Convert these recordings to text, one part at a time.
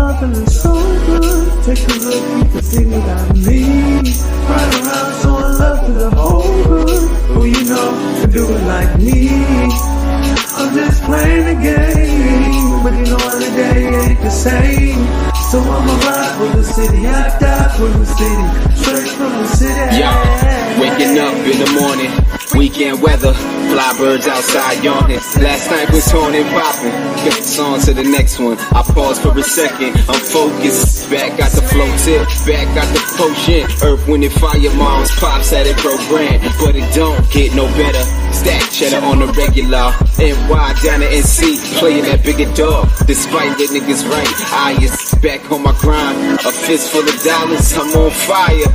I'm feeling so good. Take a look, you can see what I mean. Ride around showing love to the whole hood. Who you know can do it like me? I'm just playing the game, but you know every day ain't the same. So I'ma ride for the city, I die for the city, straight from the city. Yeah, waking up in the morning, weekend weather, fly birds outside yawning. Last night was on and popping, gets on to the next one. I pause for a second, I'm focused. Back got the flow tip, back got the potion. Earth, wind, and fire, moms, pops had it programmed, but it don't get no better. Stack cheddar on the regular, NY down to NC, playing that bigger dog. Despite the niggas right, I is back on my grind. A fist full of dollars, I'm on fire.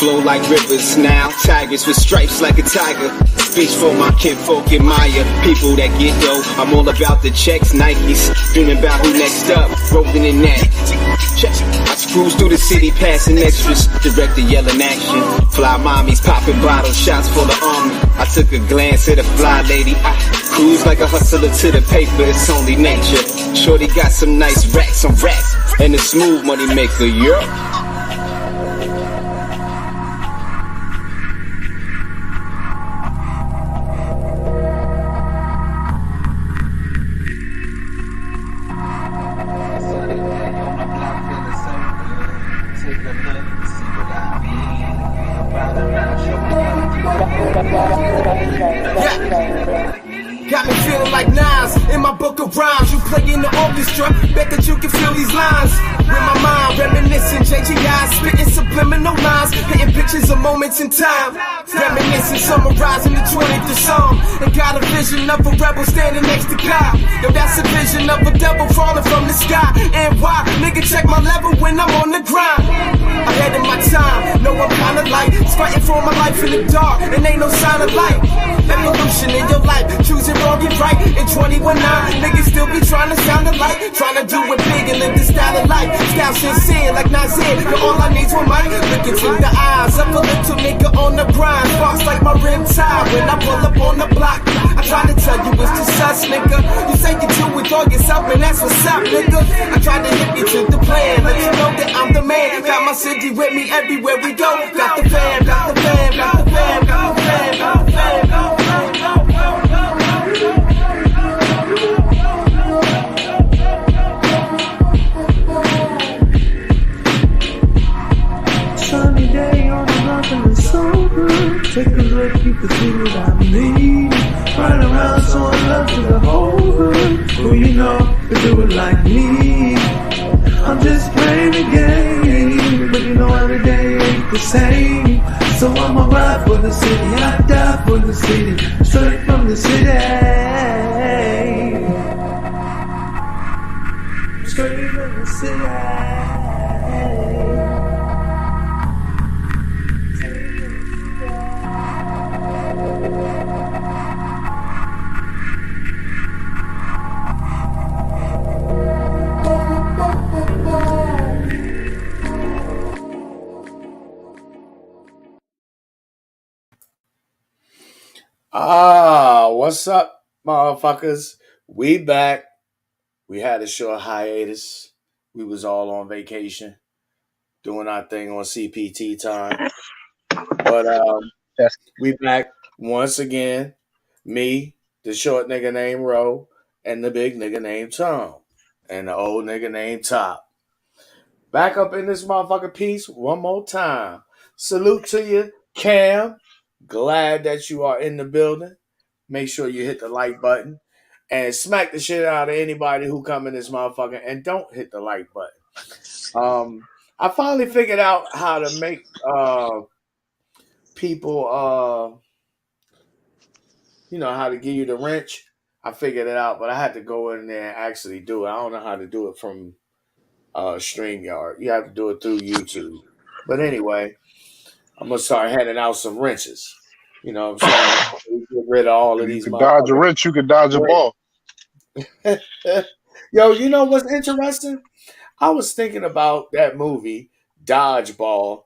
Flow like rivers now, tigers with stripes like a tiger. Speech for my kinfolk admire. People that get dough, I'm all about the checks, Nikes. Dreaming about who next up, rolling in that. I cruise through the city, passing extras. Director yelling action. Fly mommies, popping bottles, shots full of army. I took a glance at a fly lady. I cruise like a hustler to the paper, it's only nature. Shorty got some nice racks on racks, and a smooth money maker, yeah. Got me feeling like Nas in my book of rhymes. You play in the orchestra, bet that you can feel these lines. With my mind reminiscing, JGI spitting subliminal lines, hitting pictures of moments in time. Reminiscing, summarizing the 20th Psalm. And got a vision of a rebel standing next to God. Yo, that's a vision of a devil falling from the sky. And why? Nigga, check my level when I'm on the grind. Ahead of my time, know I'm kinda like fighting for my life in the dark, and ain't no sign of light. Evolution in your life, choosing wrong and right. In 21 niggas still be trying to sound alike, trying to do it big and live this style of life. Style sincere like Nasir, but all I need's one mic. Look into the eyes of a little nigga on the grind. Sparks like my rim tire when I pull up on the block. I try to tell you it's just us, nigga. You say you do it all yourself, and that's what's up, nigga. I try to hit you to the plan, let you know that I'm the man. Got my city with me everywhere we go. Got the fam, got the fam, got the fam, got the fam, got the fam, got the fam. Sunny day on the mountain is so good. Take a look, you can see what I mean. Ride around showing love to the whole hood. Who you know can do it like me? I'm just playing the game, but you know every day ain't the same. So I'ma ride for the city, I die for the city, straight from the city. Straight from the city. What's up, motherfuckers? We back. We had a short hiatus. We was all on vacation, doing our thing on CPT time. But we back once again. Me, the short nigga named Ro, and the big nigga named Tom, and the old nigga named Top. Back up in this motherfucker piece one more time. Salute to you, Cam. Glad that you are in the building. Make sure you hit the like button and smack the shit out of anybody who come in this motherfucker and don't hit the like button. I finally figured out how to make people, how to give you the wrench. I figured it out, but I had to go in there and actually do it. I don't know how to do it from StreamYard. You have to do it through YouTube. But anyway, I'm going to start handing out some wrenches. You know what I'm saying? Get rid of all of these. You can dodge a wrench, you can dodge a ball. Yo, you know what's interesting? I was thinking about that movie, Dodgeball,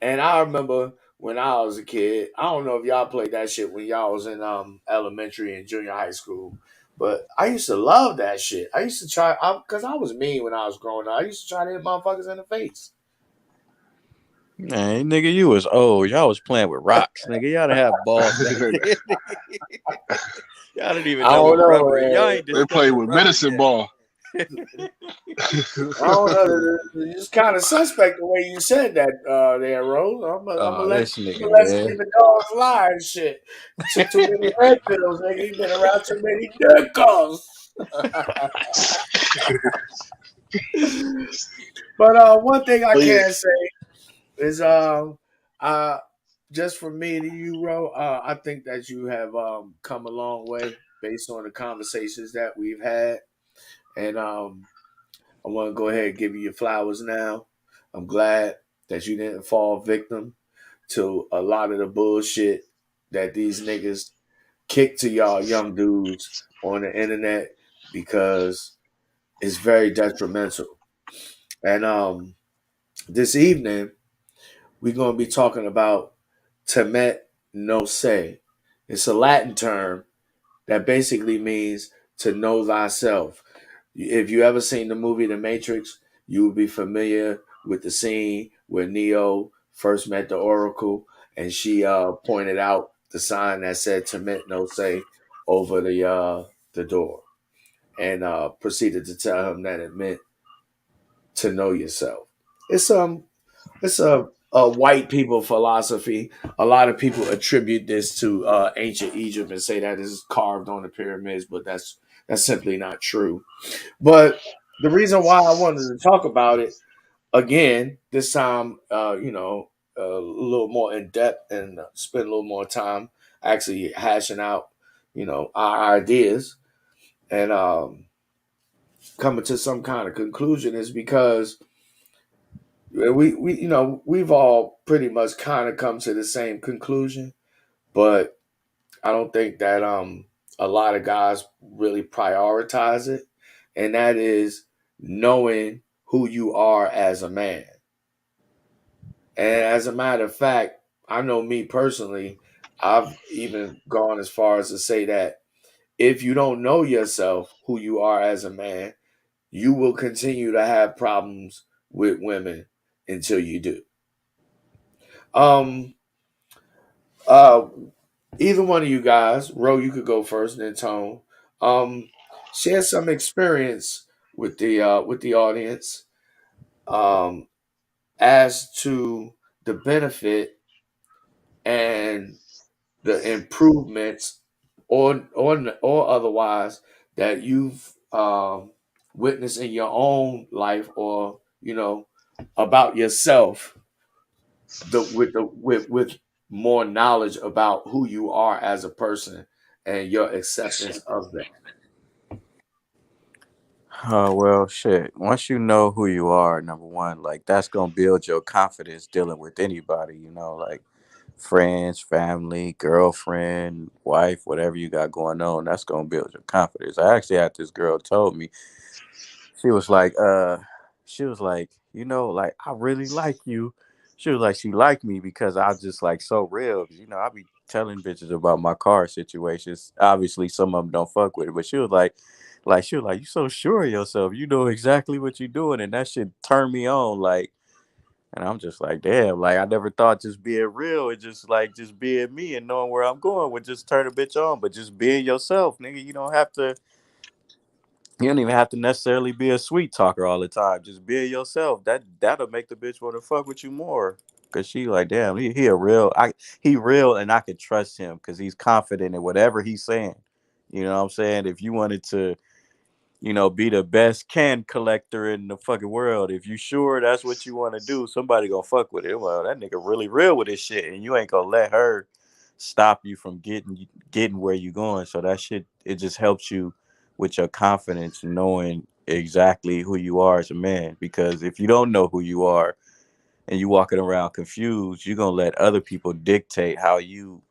and I remember when I was a kid, I don't know if y'all played that shit when y'all was in elementary and junior high school, But I used to love that shit. I used to try, because I was mean when I was growing up. I used to try to hit motherfuckers in the face. Man, nigga, you was old. Y'all was playing with rocks, nigga. Y'all didn't have balls back then. Y'all didn't even I know don't what know, rubber is. Y'all man. ain't They play discovered with rubber medicine yet. ball. I don't know. It's kind of suspect the way you said that there, Rose. I'm gonna let This nigga, Leslie man. the dog fly and shit. Took too many red pills, nigga. He been around too many niggas. But one thing I But yeah, can say is uh just from me to you, Ro, I think that you have come a long way based on the conversations that we've had. And I want to go ahead and give you your flowers now. I'm glad that you didn't fall victim to a lot of the bullshit that these niggas kick to y'all young dudes on the internet, because it's very detrimental. And this evening we're going to be talking about Temet Nosce. It's a Latin term that basically means to know thyself. If you ever seen the movie The Matrix, you will be familiar with the scene where Neo first met the Oracle, and she pointed out the sign that said "Temet Nosce" over the door, and proceeded to tell him that it meant to know yourself. It's a white people philosophy. A lot of people attribute this to ancient Egypt and say that this is carved on the pyramids, but that's simply not true. But the reason why I wanted to talk about it again this time, a little more in depth and spend a little more time actually hashing out, our ideas and coming to some kind of conclusion, is because we've all pretty much kind of come to the same conclusion, but I don't think that a lot of guys really prioritize it, and that is knowing who you are as a man. And as a matter of fact, I know me personally, I've even gone as far as to say that if you don't know yourself, who you are as a man, you will continue to have problems with women until you do. Um, uh, Either one of you guys, Ro, you could go first, and then Tone. Um, Share some experience with the audience um, as to the benefit and the improvements, or otherwise, that you've witnessed in your own life, or about yourself, with more knowledge about who you are as a person and your acceptance of that. Oh well, shit. Once you know who you are, number one, like that's gonna build your confidence dealing with anybody. Like friends, family, girlfriend, wife, whatever you got going on. That's gonna build your confidence. I actually had this girl told me, she was like, like I really like you. She was like, she liked me because I just like so real. 'Cause, I be telling bitches about my car situations. Obviously, some of them don't fuck with it, but she was like, you so sure of yourself. You know exactly what you're doing, and that shit turned me on. Like, and I'm just like, damn. Like, I never thought just being real and just being me and knowing where I'm going would just turn a bitch on. But just being yourself, nigga, you don't have to. You don't even have to necessarily be a sweet talker all the time. Just be yourself. That'll make the bitch want to fuck with you more. Cause she like, damn, he a real. He real, and I could trust him because he's confident in whatever he's saying. You know what I'm saying? If you wanted to, be the best can collector in the fucking world, if you sure that's what you want to do, somebody gonna fuck with it. Well, that nigga really real with his shit, and you ain't gonna let her stop you from getting where you going. So that shit, it just helps you with your confidence, knowing exactly who you are as a man. Because if you don't know who you are and you walking around confused, you're gonna let other people dictate how you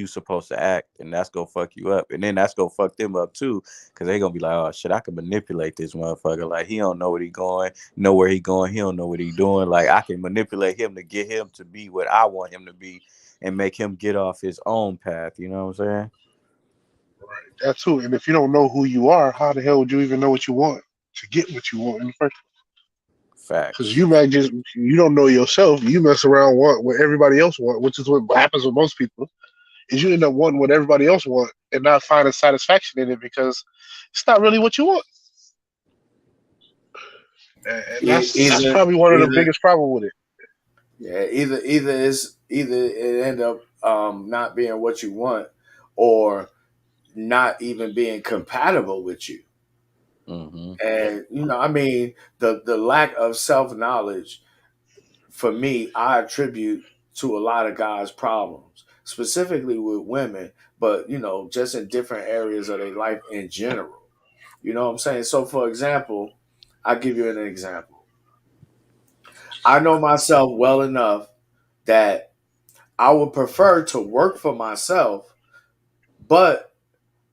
supposed to act, and that's gonna fuck you up, and then that's gonna fuck them up too, because they gonna be like, oh shit, I can manipulate this motherfucker. Like, he don't know what he going, know where he going, he don't know what he doing. Like, I can manipulate him to get him to be what I want him to be, and make him get off his own path. You know what I'm saying? That too. And if you don't know who you are, how the hell would you even know what you want to get what you want in the first place? Because Facts. you don't know yourself. You mess around want what everybody else want, which is what happens with most people. Is you end up wanting what everybody else want and not finding satisfaction in it because it's not really what you want. And that's probably one of the biggest problems with it. Yeah, either it end up not being what you want, or not even being compatible with you. Mm-hmm. And I mean, the lack of self knowledge for me, I attribute to a lot of guys' problems, specifically with women, but just in different areas of their life in general. You know what I'm saying? So, for example, I'll give you an example. I know myself well enough that I would prefer to work for myself, but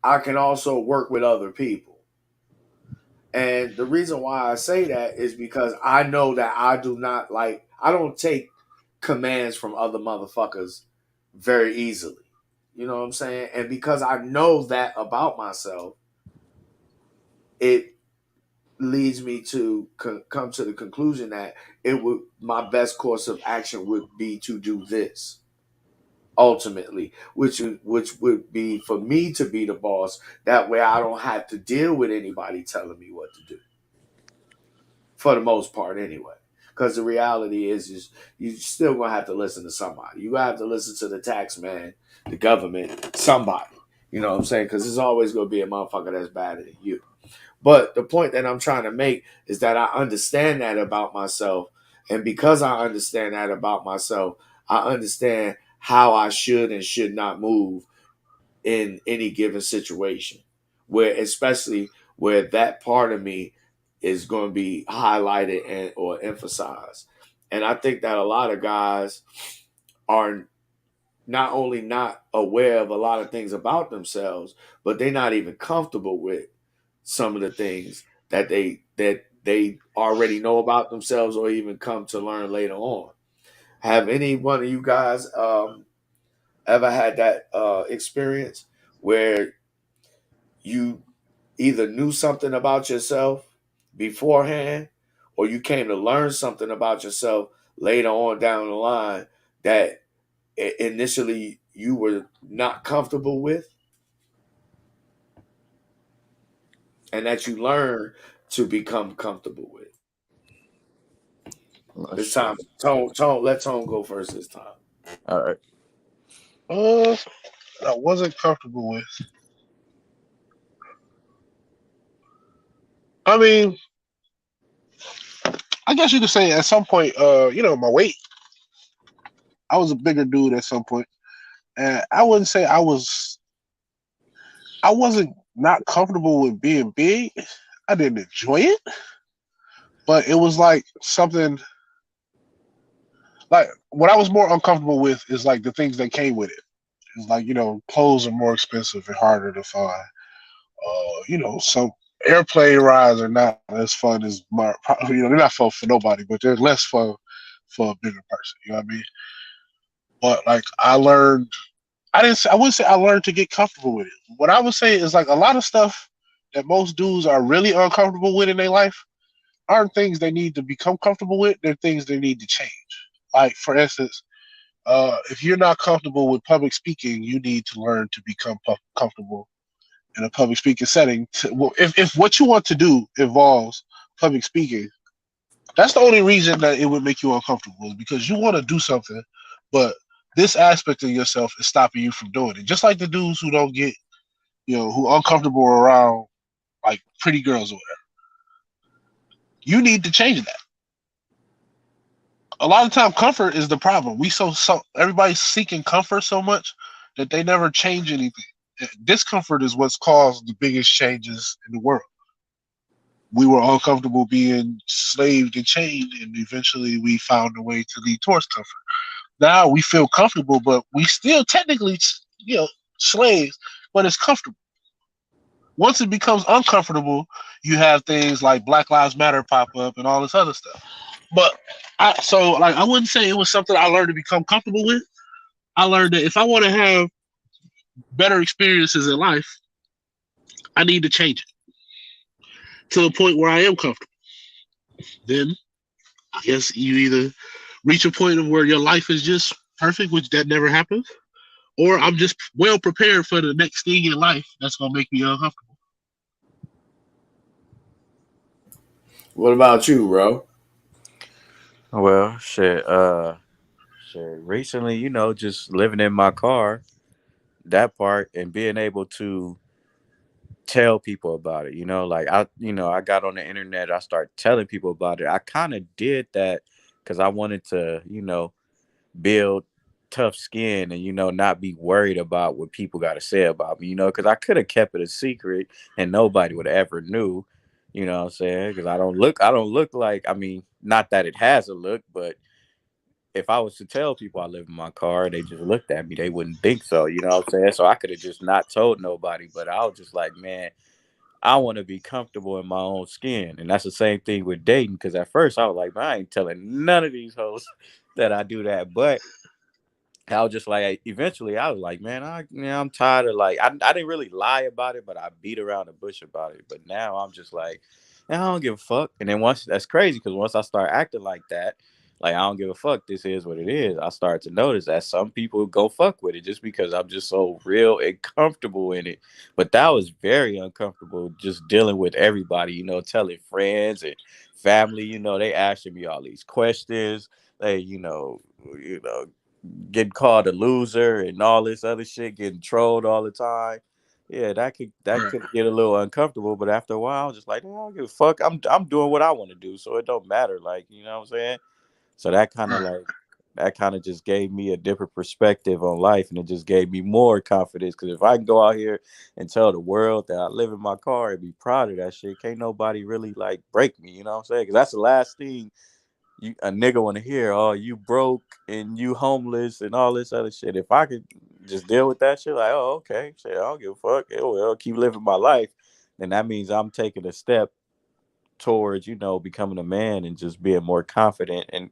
I can also work with other people. And the reason why I say that is because I know that I don't take commands from other motherfuckers very easily. You know what I'm saying? And because I know that about myself, it leads me to come to the conclusion that my best course of action would be to do this ultimately, which would be for me to be the boss. That way I don't have to deal with anybody telling me what to do, for the most part anyway. Because the reality is you still gonna have to listen to somebody. You have to listen to the tax man, the government, somebody. You know what I'm saying? Because there's always gonna be a motherfucker that's better than you. But the point that I'm trying to make is that I understand that about myself. And because I understand that about myself, I understand how I should and should not move in any given situation, where especially where that part of me is going to be highlighted and or emphasized. And I think that a lot of guys are not only not aware of a lot of things about themselves, but they're not even comfortable with some of the things that they already know about themselves or even come to learn later on. Have any one of you guys ever had that experience where you either knew something about yourself beforehand, or you came to learn something about yourself later on down the line that initially you were not comfortable with, and that you learn to become comfortable with? This Shit. time, let Tone go first this time. All right. I wasn't comfortable with. I mean, I guess you could say at some point, my weight. I was a bigger dude at some point, and I wouldn't say I wasn't not comfortable with being big. I didn't enjoy it, but it was like something. Like what I was more uncomfortable with is like the things that came with it. It's like clothes are more expensive and harder to find. Some airplane rides are not as fun as they're not fun for nobody, but they're less fun for a bigger person. You know what I mean? But like I wouldn't say I learned to get comfortable with it. What I would say is like a lot of stuff that most dudes are really uncomfortable with in their life aren't things they need to become comfortable with. They're things they need to change. Like for instance, if you're not comfortable with public speaking, you need to learn to become comfortable in a public speaking setting. If what you want to do involves public speaking, that's the only reason that it would make you uncomfortable, is because you want to do something, but this aspect of yourself is stopping you from doing it. Just like the dudes who don't get, who are uncomfortable around like pretty girls or whatever. You need to change that. A lot of time, comfort is the problem. Everybody's seeking comfort so much that they never change anything. Discomfort is what's caused the biggest changes in the world. We were uncomfortable being slaved and chained, and eventually we found a way to lead towards comfort. Now we feel comfortable, but we still technically, slaves, but it's comfortable. Once it becomes uncomfortable, you have things like Black Lives Matter pop up and all this other stuff. But I wouldn't say it was something I learned to become comfortable with. I learned that if I want to have better experiences in life, I need to change it to the point where I am comfortable. Then I guess you either reach a point of where your life is just perfect, which that never happens, or I'm just well prepared for the next thing in life that's gonna make me uncomfortable. What about you, bro? Well, shit. Recently, just living in my car, that part, and being able to tell people about it. Like I got on the internet, I started telling people about it. I kind of did that because I wanted to, build tough skin and not be worried about what people got to say about me. Because I could have kept it a secret and nobody would have ever knew. You know what I'm saying? Because I don't look like. I mean, not that it has a look, but if I was to tell people I live in my car and they just looked at me, they wouldn't think so. You know what I'm saying? So I could have just not told nobody. But I was just like, man, I want to be comfortable in my own skin. And that's the same thing with dating. Because at first I was like, man, I ain't telling none of these hoes that I do that. But I was just like, eventually I was like, man, I'm tired of like, I didn't really lie about it, but I beat around the bush about it. But now I'm just like, man, I don't give a fuck. And then once that's crazy because once I start acting like that, like I don't give a fuck, this is what it is. I start to notice that some people go fuck with it just because I'm just so real and comfortable in it. But that was very uncomfortable just dealing with everybody, telling friends and family, they asking me all these questions. They, getting called a loser and all this other shit, getting trolled all the time. Yeah, that could get a little uncomfortable, but after a while, I was just like, I don't give a fuck. I'm doing what I want to do, so it don't matter. Like, you know what I'm saying? So that kind of just gave me a different perspective on life, and it just gave me more confidence. Because if I can go out here and tell the world that I live in my car and be proud of that shit, can't nobody really like break me. You know what I'm saying? Because that's the last thing a nigga want to hear. Oh, you broke and you homeless and all this other shit. If I could just deal with that shit, like, oh, okay, shit, I don't give a fuck. Yeah, well, keep living my life. Then that means I'm taking a step towards becoming a man and just being more confident and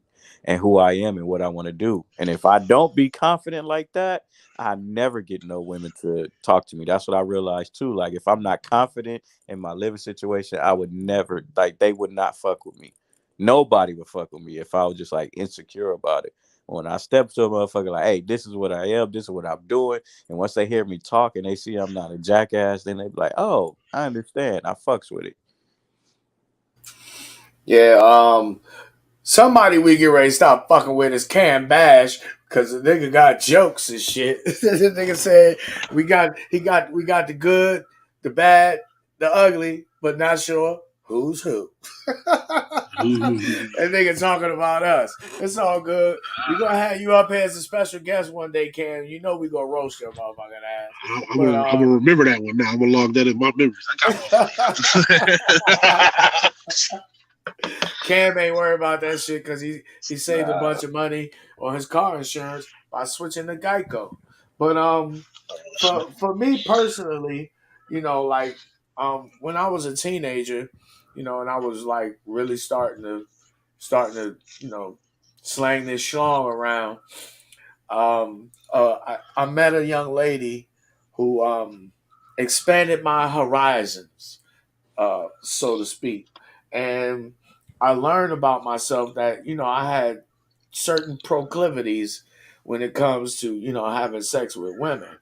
who I am and what I want to do. And if I don't be confident like that, I never get no women to talk to me. That's what I realized too. Like if I'm not confident in my living situation, I would never, like, they would not fuck with me. Nobody would fuck with me if I was just like insecure about it. When I step to a motherfucker like, hey, this is what I am, this is what I'm doing. And once they hear me talk and they see I'm not a jackass, then they be like, oh, I understand. I fucks with it. Yeah, somebody we get ready to stop fucking with is Cam Bash because the nigga got jokes and shit. The nigga said we got the good, the bad, the ugly, but not sure who's who. That nigga talking about us. It's all good. We gonna have you up here as a special guest one day, Cam. You know we gonna roast your motherfucking ass. I'm gonna remember that one now. I'm gonna log that in my memories. I got one. Cam ain't worried about that shit because he saved a bunch of money on his car insurance by switching to Geico. But for me personally, like when I was a teenager, and I was like really starting to slang this schlong around. I met a young lady who expanded my horizons, so to speak. And I learned about myself that, I had certain proclivities when it comes to, having sex with women.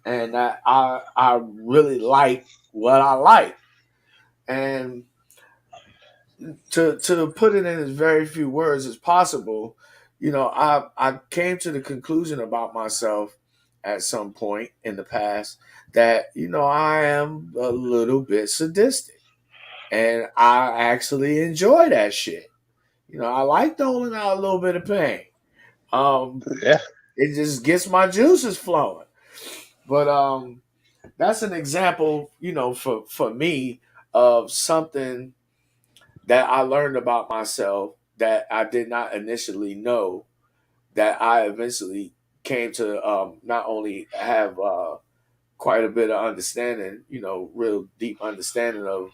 And that I really like what I like. And to put it in as very few words as possible, I came to the conclusion about myself at some point in the past that, I am a little bit sadistic. And I actually enjoy that shit. I like doling out a little bit of pain. Yeah. It just gets my juices flowing. But that's an example, for me of something that I learned about myself that I did not initially know that I eventually came to not only have quite a bit of understanding, real deep understanding of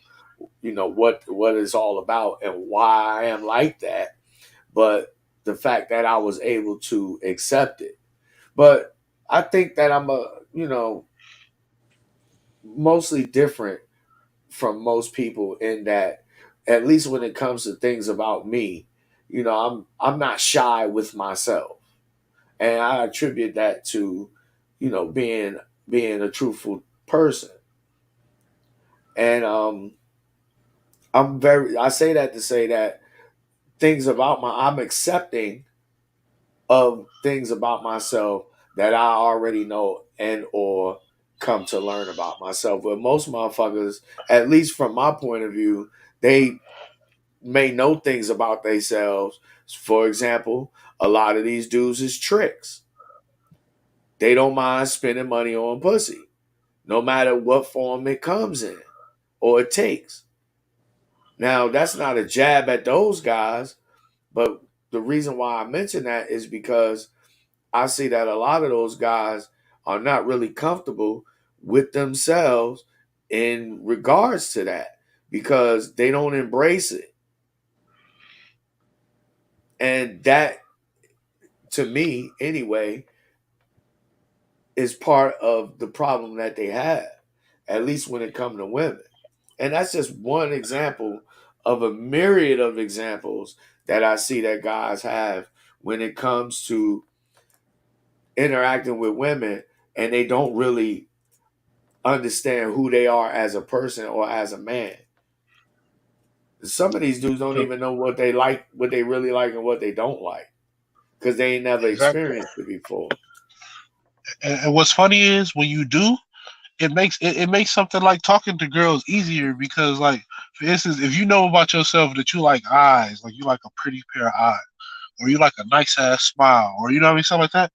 what it's all about and why I am like that, but the fact that I was able to accept it. But I think that I'm a mostly different from most people in that, at least when it comes to things about me, I'm not shy with myself, and I attribute that to, being a truthful person. And I say that to say that I'm accepting of things about myself that I already know and or come to learn about myself. But most motherfuckers, at least from my point of view, they may know things about themselves. For example, a lot of these dudes is tricks. They don't mind spending money on pussy, no matter what form it comes in or it takes. Now, that's not a jab at those guys, but the reason why I mention that is because I see that a lot of those guys are not really comfortable with themselves in regards to that because they don't embrace it. And that, to me, anyway, is part of the problem that they have, at least when it comes to women. And that's just one example of a myriad of examples that I see that guys have when it comes to interacting with women, and they don't really understand who they are as a person or as a man. Some of these dudes don't So, even know what they like, what they really like, and what they don't like because they ain't never exactly. experienced it before. And what's funny is when you do, it makes something like talking to girls easier because, like, for instance, if you know about yourself that you like eyes, like you like a pretty pair of eyes, or you like a nice ass smile, or you know what I mean, something like that.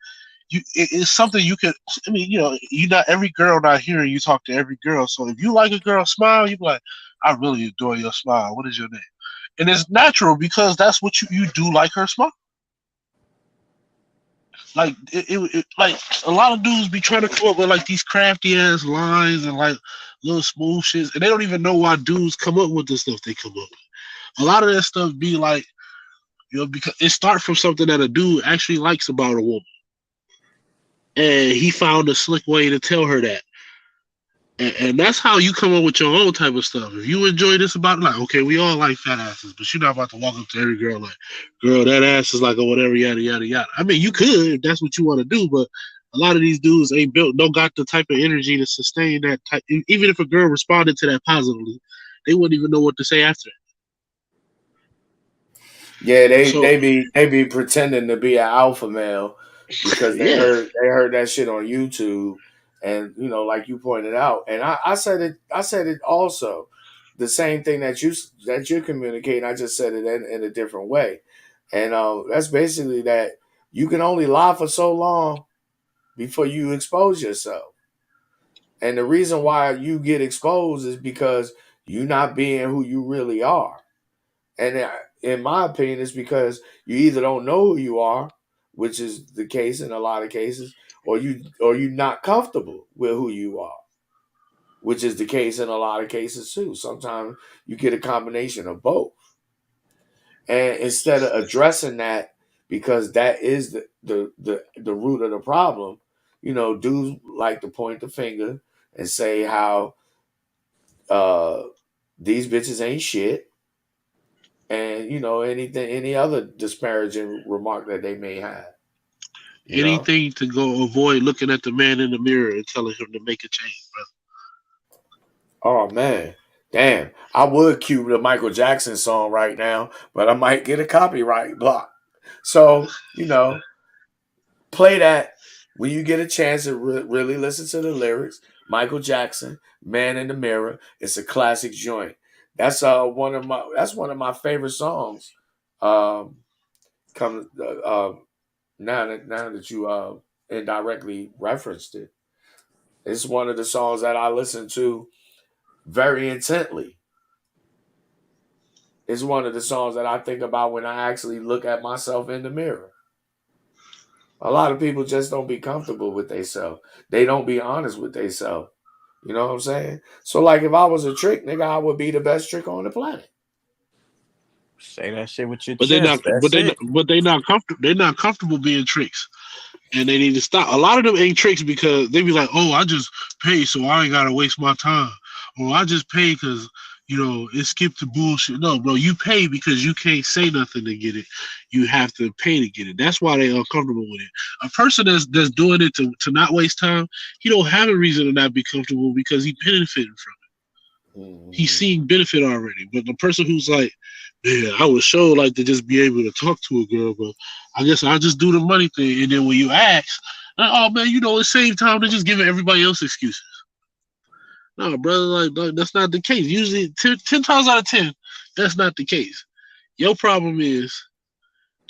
It's something you could. I mean, you not every girl not hearing you talk to every girl. So if you like a girl smile, you be like, I really adore your smile. What is your name? And it's natural because that's what you do like her smile. Like like a lot of dudes be trying to come up with like these crafty ass lines and like little smooth shits, and they don't even know why dudes come up with the stuff they come up with. A lot of that stuff be like, because it starts from something that a dude actually likes about a woman, and he found a slick way to tell her that. And that's how you come up with your own type of stuff. If you enjoy this about it, like, okay, we all like fat asses, but you're not about to walk up to every girl like, girl, that ass is like a whatever, yada, yada, yada. I mean, you could if that's what you want to do, but a lot of these dudes ain't don't got the type of energy to sustain that type. Even if a girl responded to that positively, they wouldn't even know what to say after Yeah, it. So, they be pretending to be an alpha male because yeah, they heard that shit on YouTube, and like you pointed out, and I said it also, the same thing that you're communicating. I just said it in a different way, and that's basically that you can only lie for so long before you expose yourself, and the reason why you get exposed is because you're not being who you really are. And in my opinion, it's because you either don't know who you are, which is the case in a lot of cases, or you're not comfortable with who you are, which is the case in a lot of cases too. Sometimes you get a combination of both. And instead of addressing that, because that is the root of the problem, dudes like to point the finger and say how uh, these bitches ain't shit, and any other disparaging remark that they may have. You know, anything to go avoid looking at the man in the mirror and telling him to make a change, brother. oh man, damn, I would cue the Michael Jackson song right now, but I might get a copyright block. So play that when you get a chance to really listen to the lyrics. Michael Jackson, "Man in the Mirror." It's a classic joint. That's one of my favorite songs. Um, come now that you indirectly referenced it, it's one of the songs that I listen to very intently. It's one of the songs that I think about when I actually look at myself in the mirror. A lot of people just don't be comfortable with themselves. They don't be honest with themselves. You know what I'm saying? So, like, if I was a trick, nigga, I would be the best trick on the planet. Say that shit with your But they chest. not, but That's they not, it. but they not comfortable. They're not comfortable being tricks. And they need to stop. A lot of them ain't tricks because they be like, "Oh, I just pay, so I ain't gotta waste my time," or "I just pay because it skipped the bullshit." No, bro, you pay because you can't say nothing to get it. You have to pay to get it. That's why they uncomfortable with it. A person that's doing it to not waste time, he don't have a reason to not be comfortable because he benefiting from it. Mm-hmm. He's seeing benefit already. But the person who's like, "Man, I would sure like to just be able to talk to a girl, but I guess I'll just do the money thing." And then when you ask, "Oh man, it same time to just giving everybody else excuses." No, brother, like that's not the case. Usually 10 times out of 10, that's not the case. Your problem is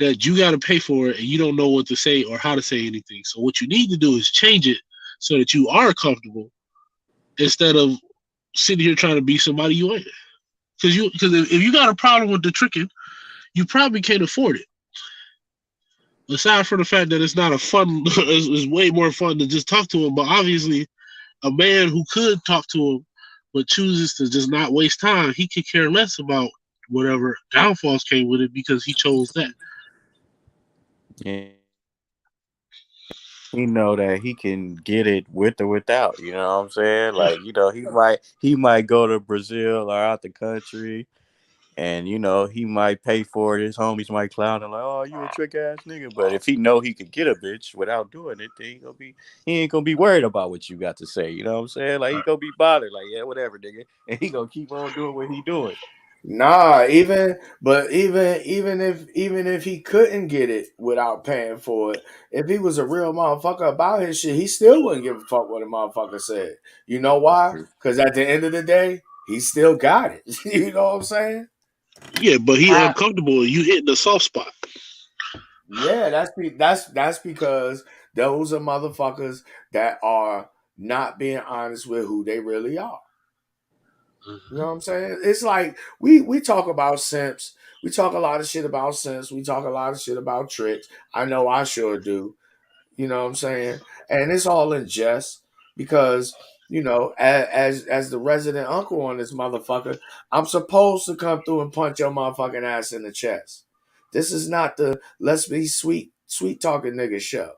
that you got to pay for it and you don't know what to say or how to say anything. So what you need to do is change it so that you are comfortable instead of sitting here trying to be somebody you ain't. Because if you got a problem with the tricking, you probably can't afford it. Aside from the fact that it's not a fun, it's way more fun to just talk to him. But obviously, a man who could talk to him but chooses to just not waste time, he could care less about whatever downfalls came with it because he chose that. Yeah. He know that he can get it with or without. You know what I'm saying? Like, he might go to Brazil or out the country, and he might pay for it. His homies might clown him like, "Oh, you a trick ass nigga." But if he know he could get a bitch without doing it, then he ain't gonna be worried about what you got to say. You know what I'm saying? Like, he gonna be bothered. Like, yeah, whatever, nigga, and he gonna keep on doing what he doing. Nah, even if he couldn't get it without paying for it, if he was a real motherfucker about his shit, he still wouldn't give a fuck what a motherfucker said. You know why? Because at the end of the day, he still got it. You know what I'm saying? Yeah, but he uncomfortable. You hitting the soft spot. Yeah, that's because those are motherfuckers that are not being honest with who they really are. You know what I'm saying? It's like we talk about simps. We talk a lot of shit about simps. We talk a lot of shit about tricks. I know I sure do. You know what I'm saying? And it's all in jest because as the resident uncle on this motherfucker, I'm supposed to come through and punch your motherfucking ass in the chest. This is not the let's be sweet talking nigga show.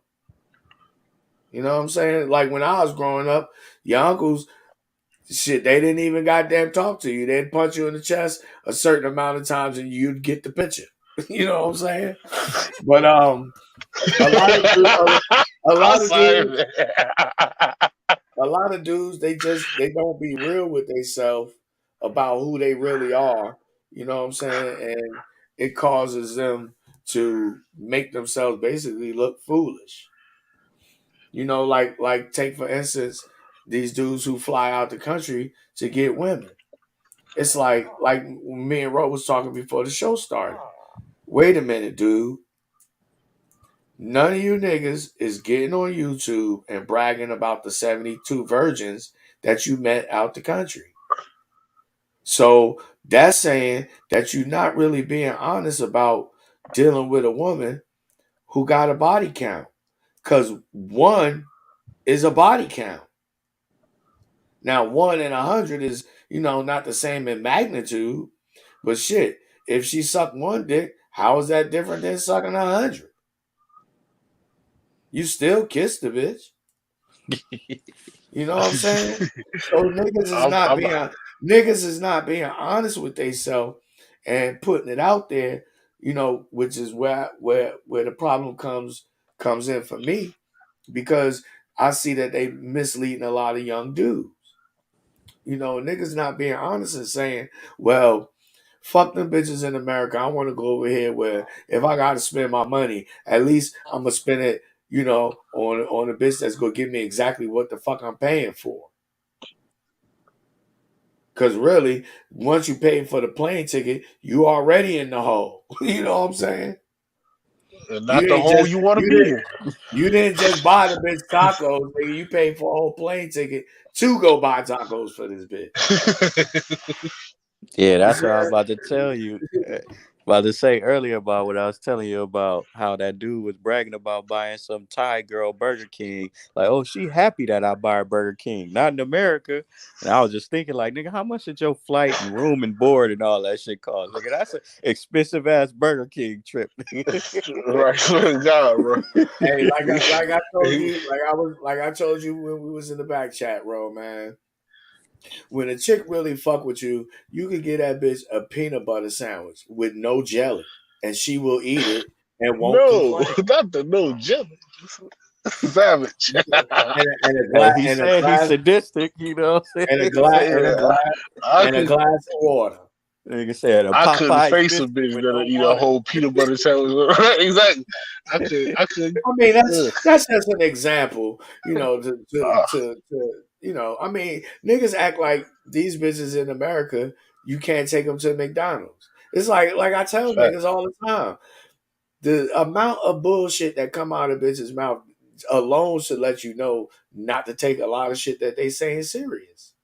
You know what I'm saying? Like when I was growing up, your uncles, shit, they didn't even goddamn talk to you. They'd punch you in the chest a certain amount of times and you'd get the picture. You know what I'm saying? But a lot of dudes, a lot of dudes, they don't be real with themselves about who they really are. You know what I'm saying? And it causes them to make themselves basically look foolish. Like take for instance these dudes who fly out the country to get women. It's like me and Ro was talking before the show started. Wait a minute, dude. None of you niggas is getting on YouTube and bragging about the 72 virgins that you met out the country. So that's saying that you're not really being honest about dealing with a woman who got a body count. Because one is a body count. Now, 1 in 100 is, not the same in magnitude. But shit, if she sucked one dick, how is that different than sucking 100? You still kiss the bitch. You know what I'm saying? So niggas is not being honest with themselves and putting it out there, which is where the problem comes in for me, because I see that they misleading a lot of young dudes. Niggas not being honest and saying, well, fuck them bitches in America. I want to go over here where if I got to spend my money, at least I'm going to spend it, on a bitch that's going to give me exactly what the fuck I'm paying for. Because really, once you pay for the plane ticket, you already in the hole. You know what I'm saying? And not the hole you want to be in. You didn't just buy the bitch tacos, nigga. You paid for a whole plane ticket to go buy tacos for this bitch. Yeah, that's what I was about to tell you. About to say earlier about what I was telling you about how that dude was bragging about buying some Thai girl Burger King. Like, oh, she happy that I buy a Burger King, not in America. And I was just thinking, like, nigga, how much did your flight and room and board and all that shit cost? Nigga, that's an expensive ass Burger King trip. Right, swear to God, bro. Hey, like I told you, like I told you when we was in the back chat, bro, man. When a chick really fuck with you, you could get that bitch a peanut butter sandwich with no jelly, and she will eat it and won't No, complain. not the no jelly. Savage. And a Hey, glass he and a said he's glass sadistic, you know what I'm and a saying? glass and a Yeah, glass I and a could. glass of water. Nigga said a I couldn't Popeye's face a biscuit bitch with that'll no eat a water. whole peanut butter sandwich. Exactly. I could. I could. I mean, Ugh. that's just an example, you know, Ah, you know, I mean, niggas act like these bitches in America, you can't take them to McDonald's. It's like I tell fact. niggas all the time, the amount of bullshit that come out of bitches' mouth alone should let you know not to take a lot of shit that they saying serious.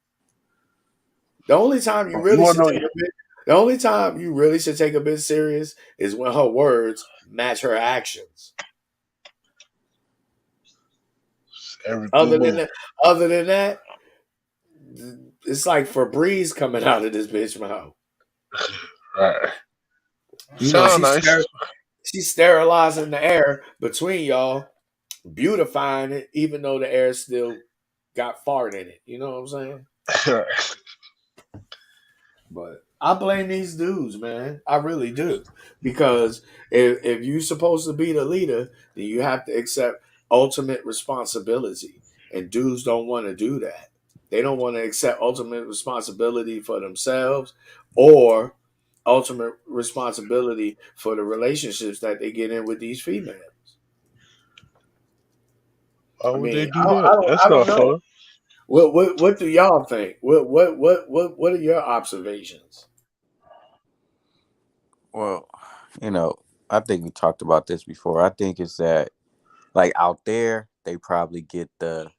The only time you You really want should to take know? a bit, the only time you really should take a bit serious is when her words match her actions. Every blue Other than moon. that, other than that, it's like Febreze coming out of this bitch mouth. Right. You know, Sound nice. she's sterilizing the air between y'all, beautifying it, even though the air still got fart in it. You know what I'm saying? Right. But I blame these dudes, man. I really do. Because if you're supposed to be the leader, then you have to accept ultimate responsibility. And dudes don't want to do that. They don't want to accept ultimate responsibility for themselves or ultimate responsibility for the relationships that they get in with these females. Why I would they mean, do that? I That's don't not know. fun. What do y'all think? What are your observations? Well, you know, I think we talked about this before. I think it's that, like, out there, they probably get the,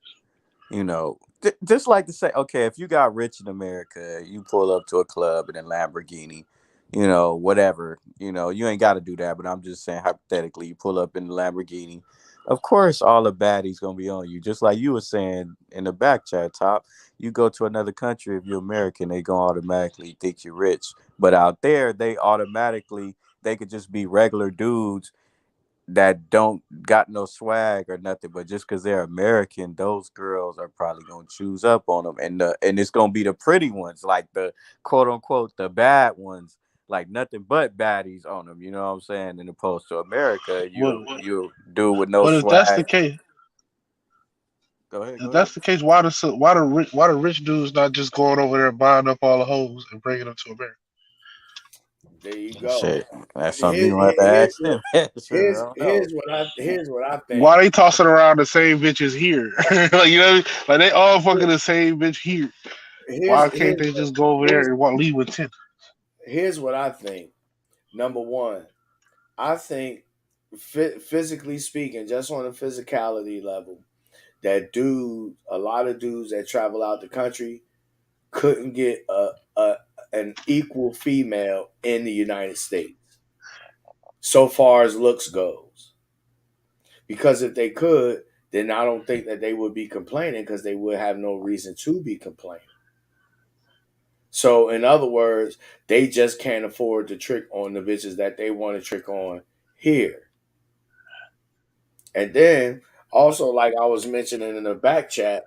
you know, just like to say, okay, if you got rich in America, you pull up to a club in a Lamborghini, you know, whatever, you know, you ain't got to do that, but I'm just saying hypothetically, you pull up in the Lamborghini, of course, all the baddies gonna be on you, just like you were saying in the back chat, Top. You go to another country, if you're American, they gonna automatically think you're rich, but out there, they could just be regular dudes that don't got no swag or nothing, but just because they're American, those girls are probably gonna choose up on them, and it's gonna be the pretty ones, like the quote unquote the bad ones, like nothing but baddies on them. You know what I'm saying? In opposed to America, Well, you do with no but swag. Go ahead, if go ahead. that's the case, why the rich dudes not just going over there buying up all the hoes and bringing them to America? There you go. Shit, that's something Here, you here- want to here's ask what them. Shit, I don't know. here's what I think. Why they tossing around the same bitches here? Like like they all fucking the same bitch here. Here's Why can't here's they what just go over there here's and leave with 10? here's what I think. Number one, I think physically speaking, just on a physicality level, that a lot of dudes that travel out the country couldn't get a an equal female in the United States, so far as looks goes. Because if they could, then I don't think that they would be complaining because they would have no reason to be complaining. So, in other words, they just can't afford to trick on the bitches that they want to trick on here. And then, also, like I was mentioning in the back chat,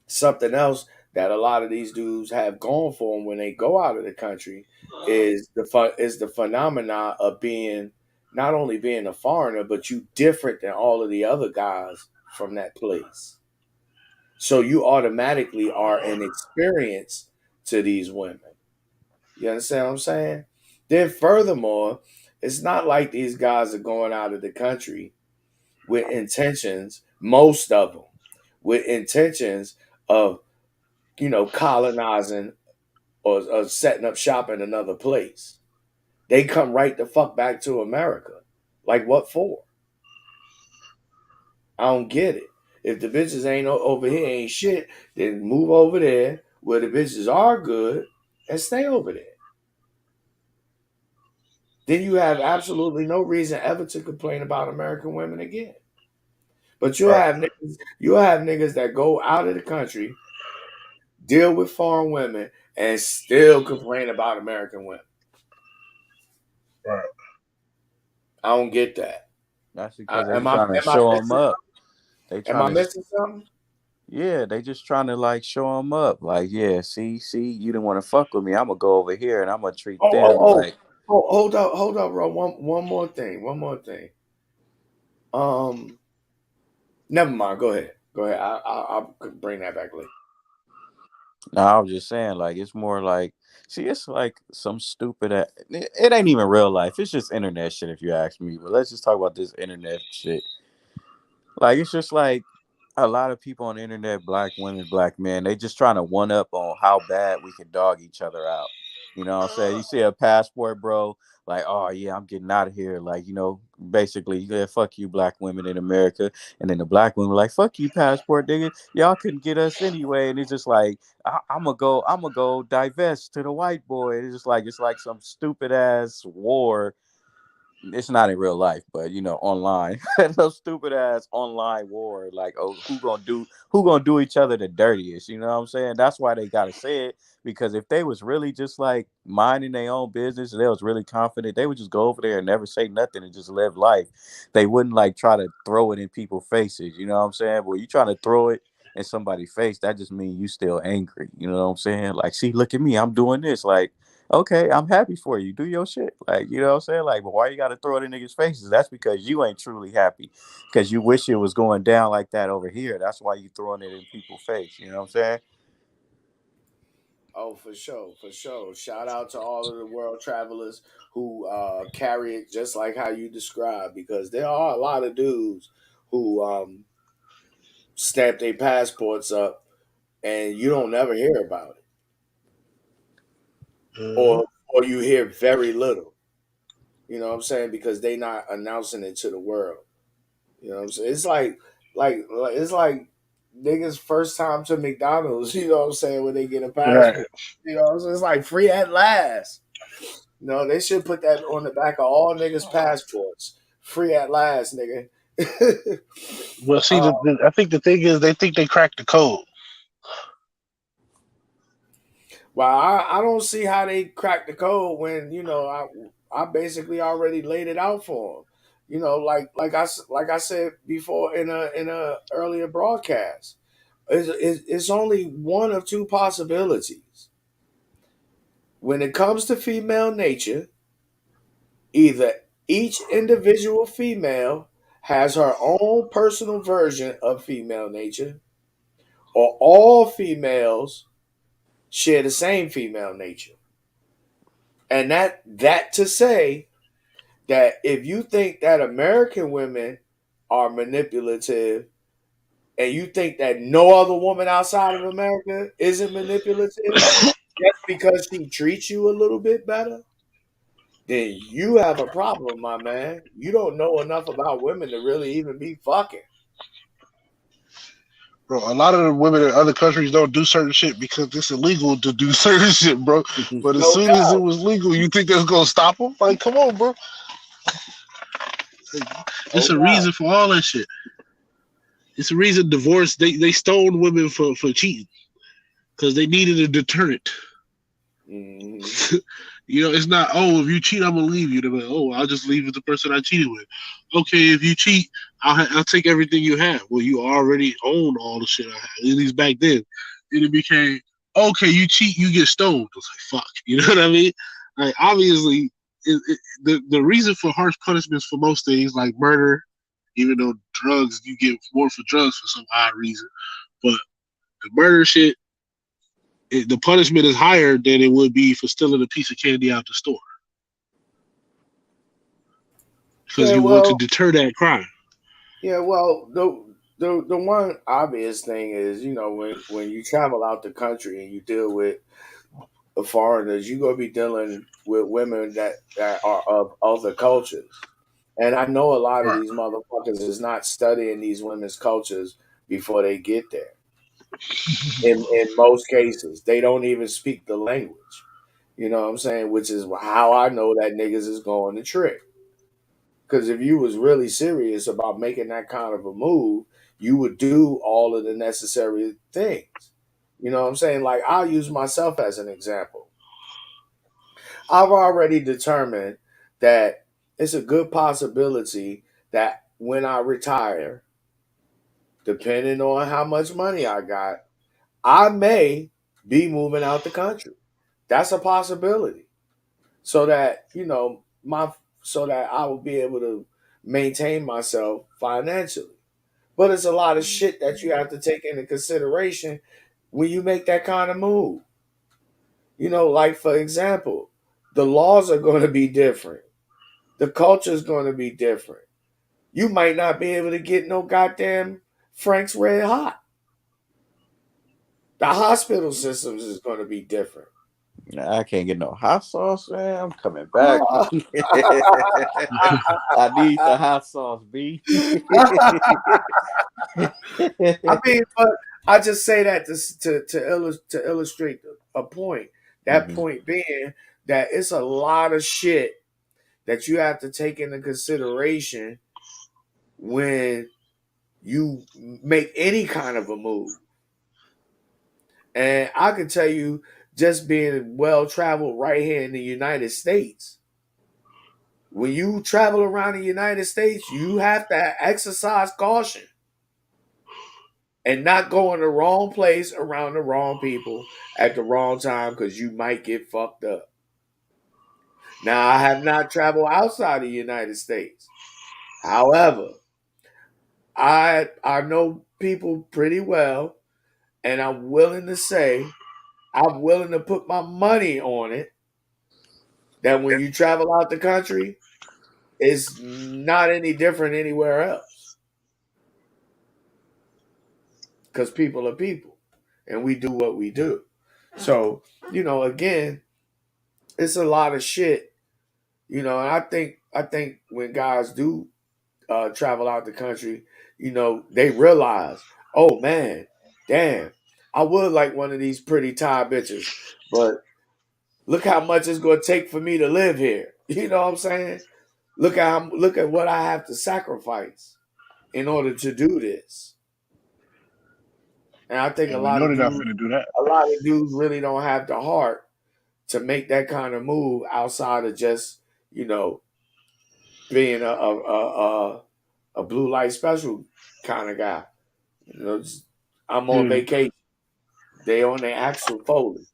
something else that a lot of these dudes have going for them when they go out of the country is the phenomena of being not only being a foreigner, but you different than all of the other guys from that place. So you automatically are an experience to these women. You understand what I'm saying? Then furthermore, it's not like these guys are going out of the country with intentions, most of them, with intentions of, colonizing or setting up shop in another place. They come right the fuck back to America. Like what for? I don't get it. If the bitches ain't over here ain't shit, then move over there where the bitches are good and stay over there. then you have absolutely no reason ever to complain about American women again. But you'll have niggas that go out of the country, deal with foreign women, and still complain about American women. Right. I don't get that. That's because they Am I trying to show them missing? up. They Am I trying to, missing something? yeah, they just trying to like show them up. Like, yeah, see, you didn't want to fuck with me. I'm gonna go over here and I'm gonna treat them like. Hold up, bro. One more thing. Never mind. Go ahead. I'll bring that back later. No, I was just saying, like, it's more like, see, it's like some stupid. It ain't even real life. It's just internet shit, if you ask me. But let's just talk about this internet shit. Like, it's just like a lot of people on the internet, black women, black men, they just trying to one up on how bad we can dog each other out. You know what I'm saying? You see a passport, bro, like, oh yeah, I'm getting out of here. Like, basically, yeah, fuck you, black women in America. And then the black women like, fuck you, passport, nigga. Y'all couldn't get us anyway. And it's just like, I'm gonna go divest to the white boy. It's like some stupid ass war. It's not in real life, but online. No stupid ass online war. Like, oh, who gonna do each other the dirtiest? You know what I'm saying? That's why they gotta say it, because if they was really just like minding their own business and they was really confident, they would just go over there and never say nothing and just live life. They wouldn't like try to throw it in people's faces. You know what I'm saying? But you trying to throw it in somebody's face, that just means you still angry. You know what I'm saying? Like, see, look at me, I'm doing this. Like, okay, I'm happy for you. Do your shit. Like, you know what I'm saying? Like, but why you got to throw it in niggas' faces? That's because you ain't truly happy, because you wish it was going down like that over here. That's why you throwing it in people's face. You know what I'm saying? Oh, for sure. Shout out to all of the world travelers who carry it just like how you described, because there are a lot of dudes who stamp their passports up and you don't never hear about it, Mhm. or you hear very little. You know what I'm saying? Because they not announcing it to the world. You know what I'm saying? It's like niggas first time to McDonald's. You know what I'm saying? When they get a Right. passport. You know what I'm saying? It's like free at last. No, they should put that on the back of all niggas' passports. Free at last, nigga. Well, see, uh, I think the thing is, they think they cracked the code. well, I don't see how they cracked the code when I basically already laid it out for them. Like I said before in a earlier broadcast, it's only one of two possibilities when it comes to female nature. Either each individual female has her own personal version of female nature, or all females share the same female nature. And that to say that if you think that American women are manipulative and you think that no other woman outside of America isn't manipulative just because she treats you a little bit better, then you have a problem, my man. You don't know enough about women to really even be fucking. Bro, a lot of the women in other countries don't do certain shit because it's illegal to do certain shit, bro. But as No soon as it doubt. was legal, you think that's gonna stop them? Like, come on, bro. No It's a doubt. reason for all that shit. It's a reason divorce. They stoned women for cheating because they needed a deterrent. Mm-hmm. It's not, oh, if you cheat, I'm gonna leave you. They're like, oh, I'll just leave with the person I cheated with. Okay, if you cheat, I'll take everything you have. Well, you already own all the shit I have. At least back then, and it became, okay, you cheat, you get stoned. I was like, fuck, you know what I mean? Like, obviously, the reason for harsh punishments for most things, like murder, even though drugs, you get more for drugs for some odd reason, but the murder shit, the punishment is higher than it would be for stealing a piece of candy out the store, because Yeah, you want to well, deter that crime. the one obvious thing is, when you travel out the country and you deal with the foreigners, you're gonna be dealing with women that are of other cultures. And I know a lot of Right. these motherfuckers is not studying these women's cultures before they get there. In most cases, they don't even speak the language. You know what I'm saying? Which is how I know that niggas is going to trick. Because if you was really serious about making that kind of a move, you would do all of the necessary things. You know what I'm saying? Like, I'll use myself as an example. I've already determined that it's a good possibility that when I retire, depending on how much money I got, I may be moving out the country. That's a possibility. So that, so that I will be able to maintain myself financially. But it's a lot of shit that you have to take into consideration when you make that kind of move. Like, for example, the laws are going to be different. The culture is going to be different. You might not be able to get no goddamn Frank's Red Hot. The hospital systems is going to be different. I can't get no hot sauce, man. I'm coming back. I need the hot sauce, B. I mean, but I just say that to illustrate a point. That Mhm. point being that it's a lot of shit that you have to take into consideration when you make any kind of a move. And I can tell you, just being well traveled right here in the United States, when you travel around the United States, you have to exercise caution and not go in the wrong place around the wrong people at the wrong time because you might get fucked up. Now, I have not traveled outside the United States. However, I know people pretty well, and I'm willing to say I'm willing to put my money on it that when you travel out the country, it's not any different anywhere else because people are people, and we do what we do. So, again, it's a lot of shit. And I think when guys do travel out the country, they realize, oh man, damn, I would like one of these pretty Thai bitches, but look how much it's going to take for me to live here. You know what I'm saying? Look at what I have to sacrifice in order to do this. And I think And we know they're not finna do that. a lot of dudes really don't have the heart to make that kind of move outside of just being a blue light special kind of guy. I'm on Mm. vacation. They on their actual foley,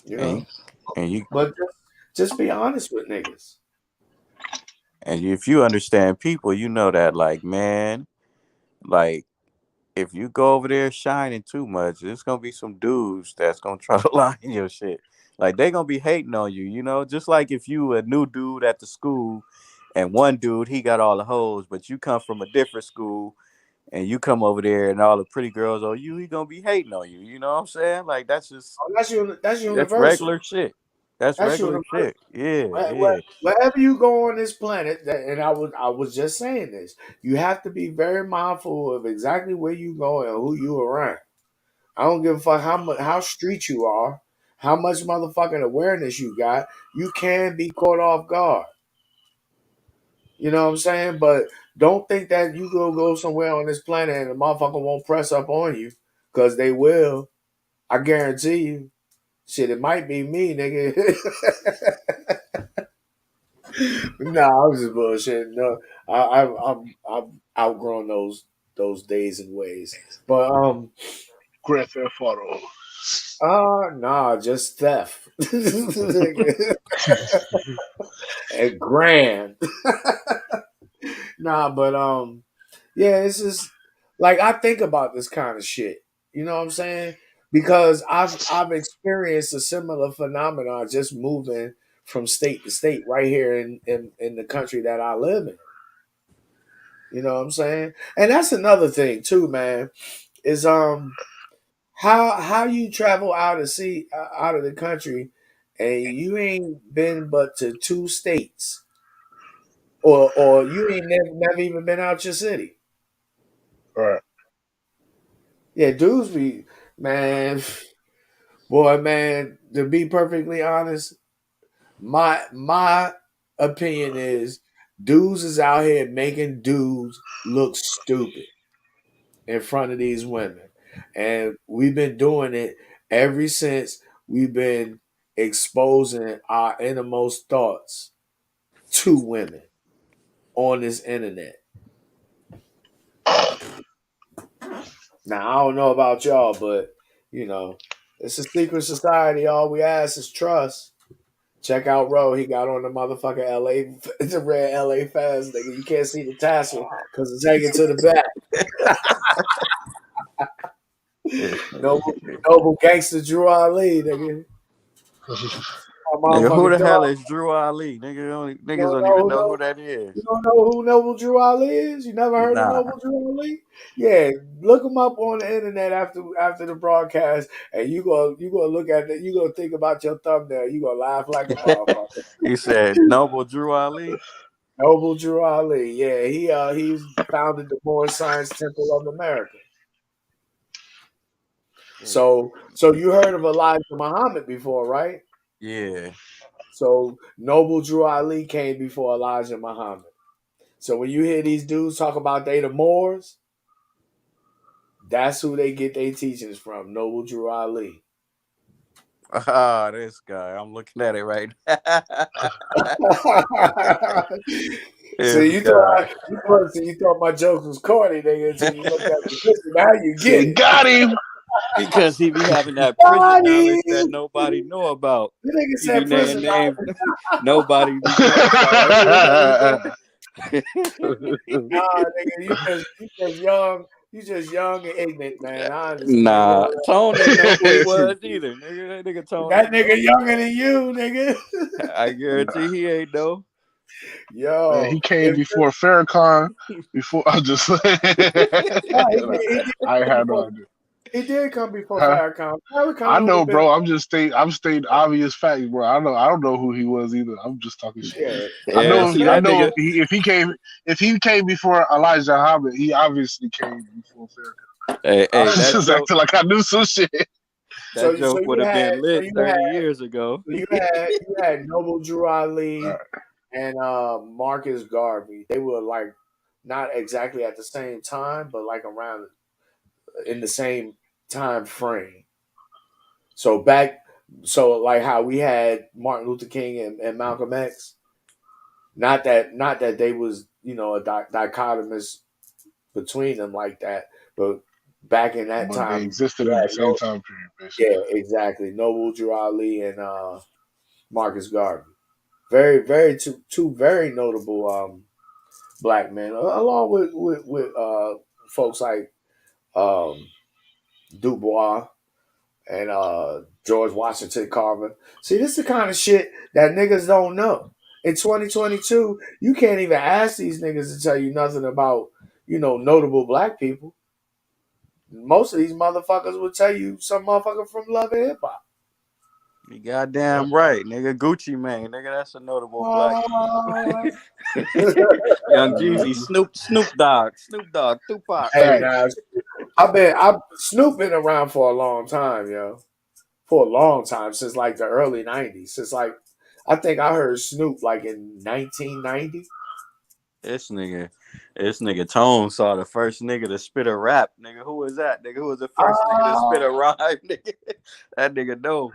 you and know. and you But just be honest with niggas. and if you understand people, you know that, like, man, like, if you go over there shining too much, there's gonna be some dudes that's gonna try to line your shit. Like, they gonna be hating on you, Just like if you a new dude at the school, and one dude he got all the hoes, but you come from a different school, and you come over there and all the pretty girls on you, he gonna be hating on you. You know what I'm saying? Like, Oh, that's that's universal. regular shit. That's That's regular universal. shit. Yeah, yeah. Wherever you go on this planet, and I was just saying this, you have to be very mindful of exactly where you go and who you around. I don't give a fuck how street you are, how much motherfucking awareness you got. You can be caught off guard. You know what I'm saying? But don't think that you go somewhere on this planet and the motherfucker won't press up on you, because they will. I guarantee you. Shit, it might be me, nigga. No, I was just bullshitting. No, I've outgrown those days and ways. But Grand Theft Auto. nah, just theft and grand. Nah, but yeah, it's just like I think about this kind of shit. You know what I'm saying? Because I've experienced a similar phenomenon just moving from state to state right here in the country that I live in. You know what I'm saying? And that's another thing too, man. Is how you travel out of out of the country and you ain't been but to two states, or you ain't never even been out your city. All right. Yeah, dudes be, man. Boy, man, to be perfectly honest, my opinion is dudes is out here making dudes look stupid in front of these women. And we've been doing it ever since we've been exposing our innermost thoughts to women on this internet. Now, I don't know about y'all, but you know, it's a secret society. All we ask is trust. Check out Ro. He got on the motherfucking LA. It's a red LA fast, nigga. You can't see the tassel because it's hanging to the back. Noble gangster Drew Ali, nigga. My Nigga, who motherfucking the hell dog. is Drew Ali? You Niggas don't don't know even who know who Noble, that is. you don't know who Noble Drew Ali is? You never heard of Nah. Noble Drew Ali? Yeah, look him up on the internet after the broadcast, and you gonna look at it. You gonna think about your thumbnail. You gonna laugh like a motherfucker. He said Noble Drew Ali. Noble Drew Ali. Yeah, he's founded the Moorish Science Temple of America. So you heard of Elijah Muhammad before, right? Yeah. So Noble Drew Ali came before Elijah Muhammad. So when you hear these dudes talk about they the Moors, that's who they get their teachings from. Noble Drew Ali. Ah, this guy. I'm looking at it right now. So This you guy. thought my jokes was corny, nigga, until you looked at the picture. Now you get Said, it. got him. Because he be having that prison Got knowledge that him. nobody know about. The nigga He be said naming prison names nobody be knowing about. Who the hell is that? Nah, nigga, you just young. You just young and ignorant, man. I understand. Nah, Tone didn't know who he was either. Nigga, that nigga Tone That ain't nigga know. younger than you, nigga. I guarantee he ain't know. Man, he Yo, came before Farrakhan. Before I just, nah, he did I come had no before. idea. He did come before Huh? Farrakhan. Farrakhan I only know, been. bro. I'm stating obvious facts, bro. I don't know who he was either. I'm just talking shit. Yeah, Yeah, see I that know nigga. if he came before Elijah Muhammad, he obviously came before Farrakhan. Hey, I hey, was that just joke, acting like I knew some shit. that joke would have been lit 30 years ago. you had Noble Drew Ali and Marcus Garvey. They were like not exactly at the same time, but like around in the same time frame. So like how we had Martin Luther King and Malcolm X. Not that they was a dichotomous between them like that, but back in that But they time, existed we at had the same time period, yeah, basically. exactly. Noble Drew Ali and Marcus Garvey. Very, very two very notable black men, along with folks like um, Du Bois and George Washington Carver. See, this is the kind of shit that niggas don't know. In 2022, you can't even ask these niggas to tell you nothing about, notable black people. Most of these motherfuckers will tell you some motherfucker from Love and Hip Hop. You Yep. goddamn right, nigga. Gucci Mane, nigga. That's a notable black. Uh, Young Jeezy, Snoop Dogg, Tupac. hey, Facts. now I've Snoop been around for a long time, yo. For a long time, since like the early '90s. Since like I think I heard Snoop like in 1990. This nigga Tone saw the first nigga to spit a rap. Nigga, who was that? Nigga, who was the first nigga to spit a rhyme? Nigga, that nigga know.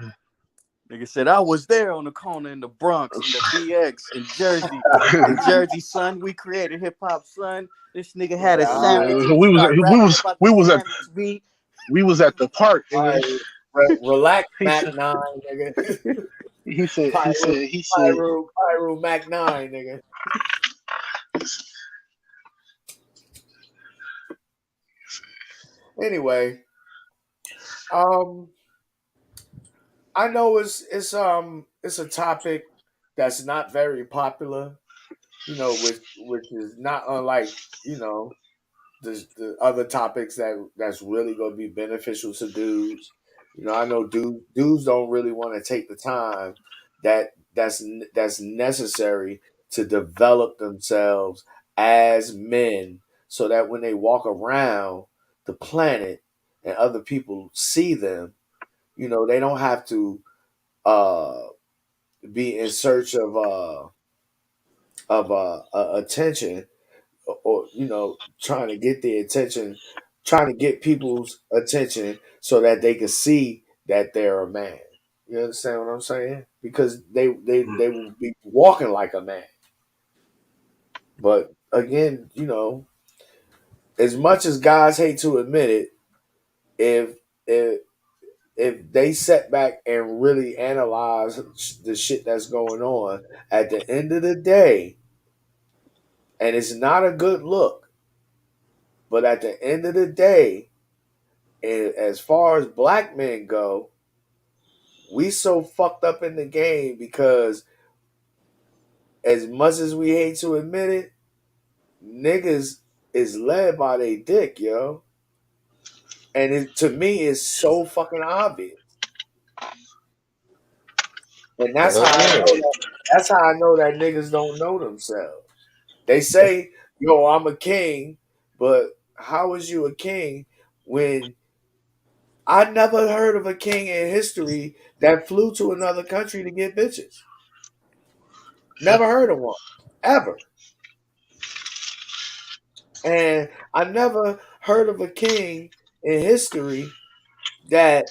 Nigga said, I was there on the corner in the Bronx, in the BX, in Jersey. In Jersey, son, we created hip hop, son. This nigga had a sandwich and he started rapping about the sandwich beat. We was at the park, All nigga. right, relax, He Mac said Nine, nigga. he said Pyro Mac Nine, nigga. Anyway, um, I know it's a topic that's not very popular, which is not unlike the other topics that's really going to be beneficial to dudes. I know dudes don't really want to take the time that's necessary to develop themselves as men, so that when they walk around the planet and other people see them, you know, they don't have to be in search of attention, or you know, trying to get the attention, trying to get people's attention so that they can see that they're a man. You understand what I'm saying? Because they will be walking like a man. But again, you know, as much as guys hate to admit it, if if if they sit back and really analyze the shit that's going on, at the end of the day, and it's not a good look, but at the end of the day, as far as black men go, we so fucked up in the game because as much as we hate to admit it, niggas is led by their dick, yo. And to me, it's so fucking obvious. And that's Hell how I yeah. know that. That's how I know that niggas don't know themselves. They say, "Yo, I'm a king," but how is you a king when I never heard of a king in history that flew to another country to get bitches? Never heard of one, ever. And I never heard of a king in history that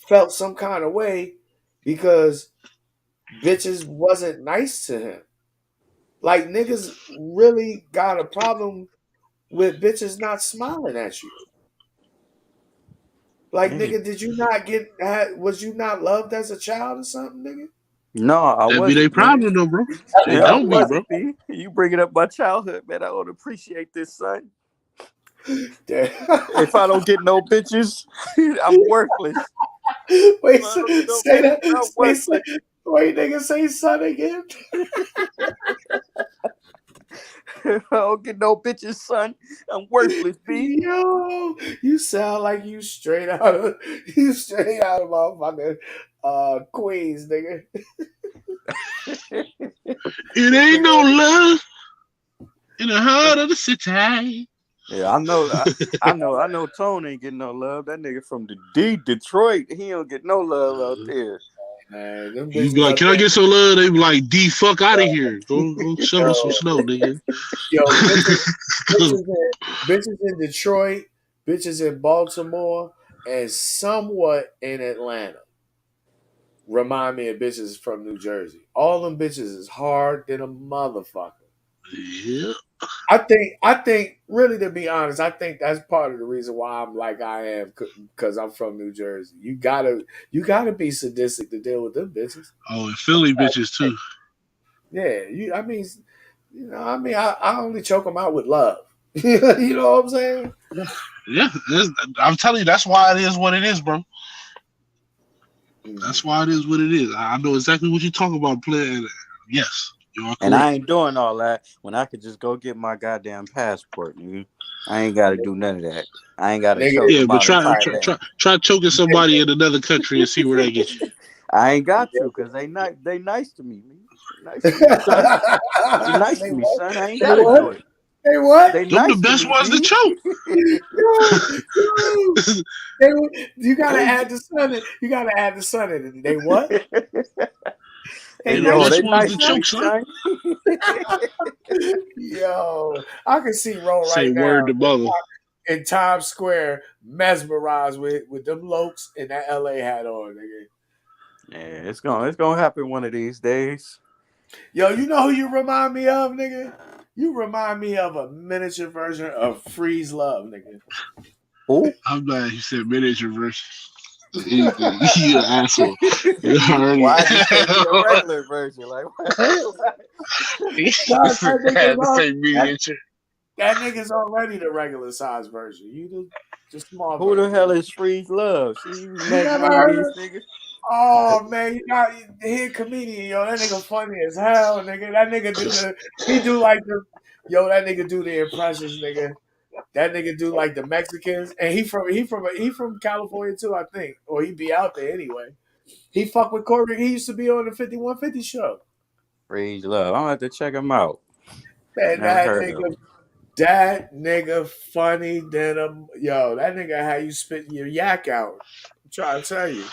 felt some kind of way because bitches wasn't nice to him. Like niggas really got a problem with bitches not smiling at you. Like Yeah. nigga, did you not was you not loved as a child or something, nigga? No, I That be their wasn't, man. problem though, bro. They Yeah, I don't be, wasn't. bro. B. You bringing up my childhood, man. I don't appreciate this, son. If I don't get no bitches, I'm worthless. Wait, If I don't get no say bitches, that. I'm worthless. Wait, nigga, say son again. If I don't get no bitches, son, I'm worthless, B. Yo, you sound like you straight out of motherfucking Queens, nigga. It ain't no love in the heart of the city. Yeah, I know. Tone ain't getting no love. That nigga from the Detroit, he don't get no love out there. Man, them You be bitches like, up can I there. get some love? They be like, D fuck out of here. Go shovel some Yo, snow, nigga. yo, bitches in Detroit, bitches in Baltimore, and somewhat in Atlanta. Remind me of bitches from New Jersey. All them bitches is hard than a motherfucker. Yeah. I think, really, to be honest, I think that's part of the reason why I'm like I am, because I'm from New Jersey. You gotta be sadistic to deal with them bitches. Oh, and Philly bitches too. Yeah, I only choke them out with love. You know what I'm saying? Yeah, I'm telling you, that's why it is what it is, bro. That's why it is what it is. I know exactly what you're talking about, playing. Yes, you are And I correct. ain't doing all that when I could just go get my goddamn passport, nigga. I ain't got to do none of that. I ain't got to choke Nigga, Yeah, them but out in try Thailand. choking somebody in another country and see where that gets you. I ain't got to because they nice to me, man. They nice to me, son. They nice they to me, what? son. I ain't They got to what? do it. They what? They Them the nice to best me, ones to B. choke. Yo, they, you gotta they, add the sun in. You gotta add the sun in it. They what? They They the yo, nice best they to you, ones nice to to me, choke, son. son. Yo, I can see Ro Say right now word to mother. in Times Square, mesmerized with them lokes and that LA hat on, nigga. Yeah, it's gonna happen one of these days. Yo, you know who you remind me of, nigga? You remind me of a miniature version of Freeze Love, nigga. Who? I'm glad you said miniature version. Anything. You an asshole. You already. Why just can't be a regular version? Like, You God, had to say miniature. that nigga's already the regular size version. You the small who the version. hell is Freeze Love? See, you You met never one of heard these of? niggas. Oh man, you got he a comedian, yo. That nigga funny as hell, nigga. That nigga do like the yo. That nigga do the impressions, nigga. That nigga do like the Mexicans, and he from California too, I think, or he be out there anyway. He fuck with Corey. He used to be on the 5150 show. Freeze Love. I'm gonna have to check him out. Man, Never heard of him. that nigga funny than a yo. That nigga how you spit your yak out. I'm trying to tell you.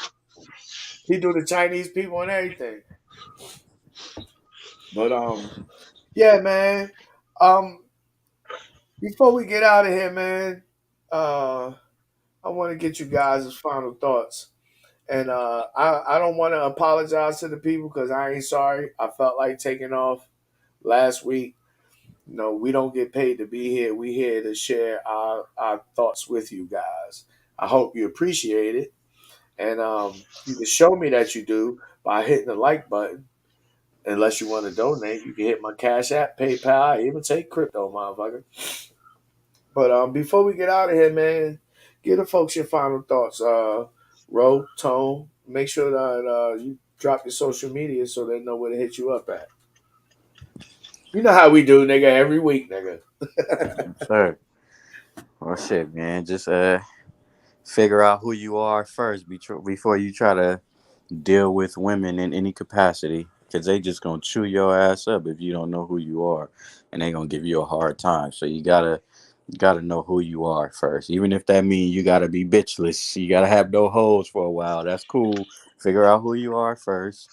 He do the Chinese people and everything. But yeah, man. Before we get out of here, man, I want to get you guys' final thoughts. And I don't want to apologize to the people because I ain't sorry. I felt like taking off last week. No, we don't get paid to be here. We here to share our thoughts with you guys. I hope you appreciate it. And you can show me that you do by hitting the like button. Unless you want to donate, you can hit my Cash App, PayPal, I even take crypto, motherfucker. But before we get out of here, man, give the folks your final thoughts. Ro, Tone, make sure that you drop your social media so they know where to hit you up at. You know how we do, nigga, every week, nigga. Sir. Well, shit, man. Just figure out who you are first before you try to deal with women in any capacity, because they just gonna chew your ass up if you don't know who you are, and they gonna give you a hard time. So you gotta know who you are first, even if that means you gotta be bitchless. You gotta have no hoes for a while. That's cool. Figure out who you are first,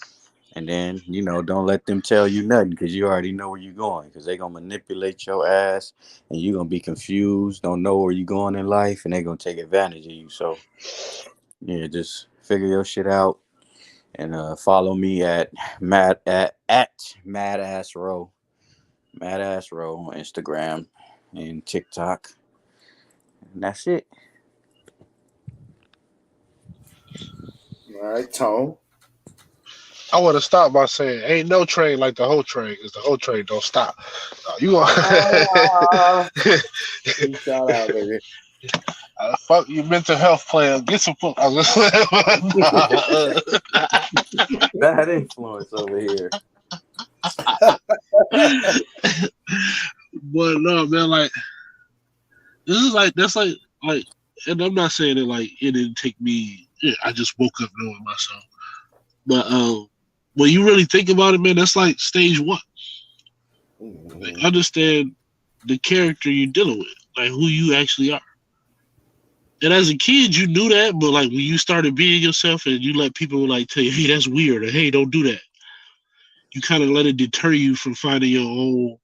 and then don't let them tell you nothing, because you already know where you're going, because they gonna manipulate your ass, and you're gonna be confused, don't know where you're going in life, and they gonna take advantage of you. So yeah, just figure your shit out. And follow me at Madassrow on Instagram and TikTok. And that's it. All right, Tone. I want to stop by saying, ain't no train like the whole train, because the whole train don't stop. You gonna Shout out, baby. Fuck your mental health plan. Get some fuck. Bad influence over here. But no, man, like this is that's like, and I'm not saying it like it didn't take me. Yeah, I just woke up knowing myself. But when you really think about it, man, that's like stage one. Like, understand the character you're dealing with, like who you actually are. And as a kid, you knew that, but like when you started being yourself and you let people like tell you, hey, that's weird, or hey, don't do that, you kind of let it deter you from finding your own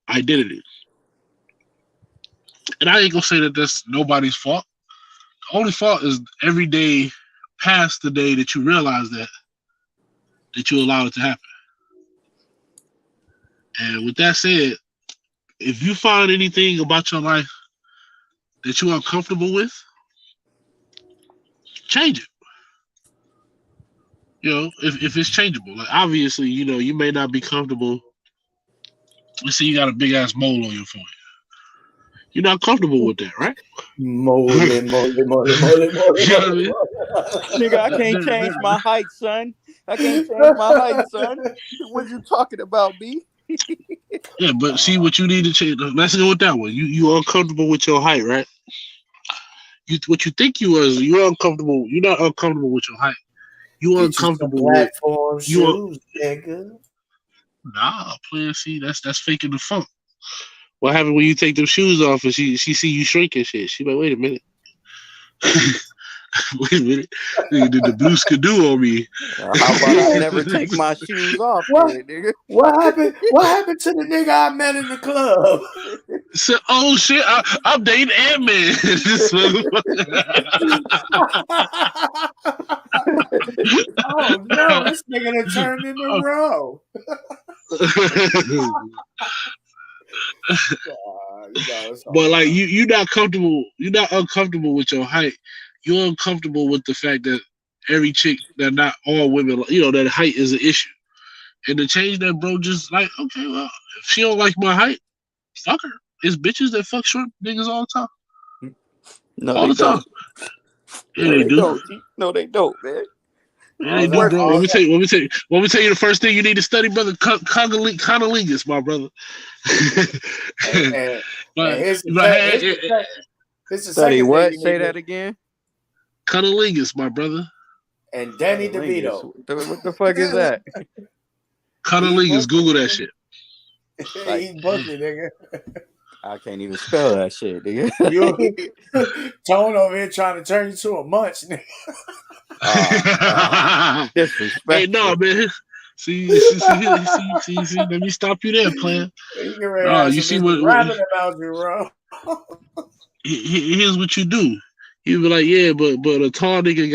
identity. And I ain't gonna say that that's nobody's fault. The only fault is every day past the day that you realize that you allow it to happen. And with that said, if you find anything about your life that you're uncomfortable with, change it. If it's changeable. Like obviously, you may not be comfortable. Let's say you got a big ass mole on your forehead. You're not comfortable with that, right? Mole. You know what I mean? Nigga, I can't change my height, son. I can't change my height, son. What you talking about, B? Yeah, but see what you need to change. Let's go with that one. You uncomfortable with your height, right? What you think you was, you're uncomfortable. You're not uncomfortable with your height. You uncomfortable with shoes, nigga. Nah, player. See, that's faking the funk. What happened when you take them shoes off and she see you shrinking shit? She like, wait a minute. Wait a minute. Did the blue skidoo on me? How about I never take my shoes off? Nigga? What happened? What happened to the nigga I met in the club? So, oh shit, I'm dating Ant-Man. Oh no, this nigga done turned into Ro. But like you're not comfortable. You're not uncomfortable with your height. You're uncomfortable with the fact that every chick, that not all women, that height is an issue. And to change that, bro, just like, okay, well, if she don't like my height, fuck her. It's bitches that fuck short niggas all the time. No, all they the time. Yeah, they do. No, they don't, man. Yeah, they do, bro. Let me tell you the first thing you need to study, brother. Conolingus, my brother. Study what? Say that again. Conolingus, my brother. And Danny DeVito. What the fuck is that? Conolingus. Google that shit. He's buzzing, nigga. I can't even spell that shit, nigga. Tone over here trying to turn you to a munch, nigga. Disrespectful. Hey, no, man. See, let me stop you there, player. You see what rapping about you, bro. Here's what you do. You be like, yeah, but a tall nigga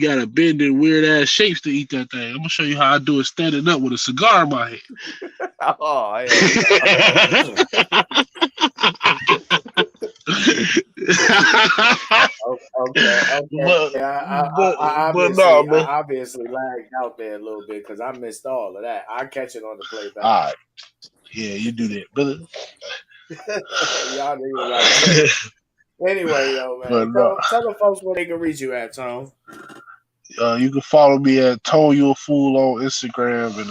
gotta bend in weird ass shapes to eat that thing. I'm gonna show you how I do it standing up with a cigar in my hand. Oh, yeah. Okay. I obviously lagged out there a little bit because I missed all of that. I catch it on the playback. All right. Yeah, you do that, brother. Y'all niggas like anyway, yo, man. Tell the folks where they can reach you at, Tone. You can follow me at Tone You a Fool on Instagram and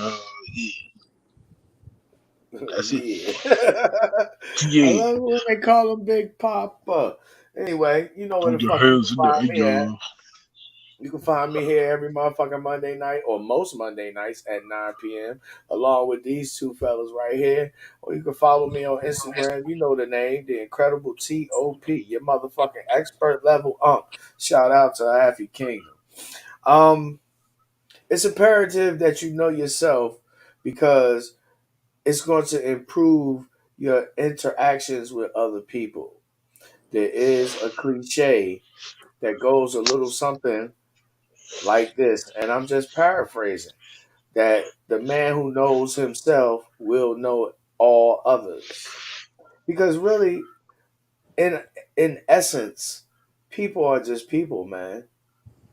that's it. Yeah. I love when they call him Big Papa. Anyway, you know where the fuck you can find me at. You can find me here every motherfucking Monday night, or most Monday nights at 9 p.m. along with these two fellas right here. Or you can follow me on Instagram. You know the name, the incredible T.O.P. Your motherfucking expert level Shout out to Happy Kingdom. It's imperative that you know yourself because it's going to improve your interactions with other people. There is a cliche that goes a little something like this, and I'm just paraphrasing, that the man who knows himself will know all others. Because really, in essence, people are just people, man.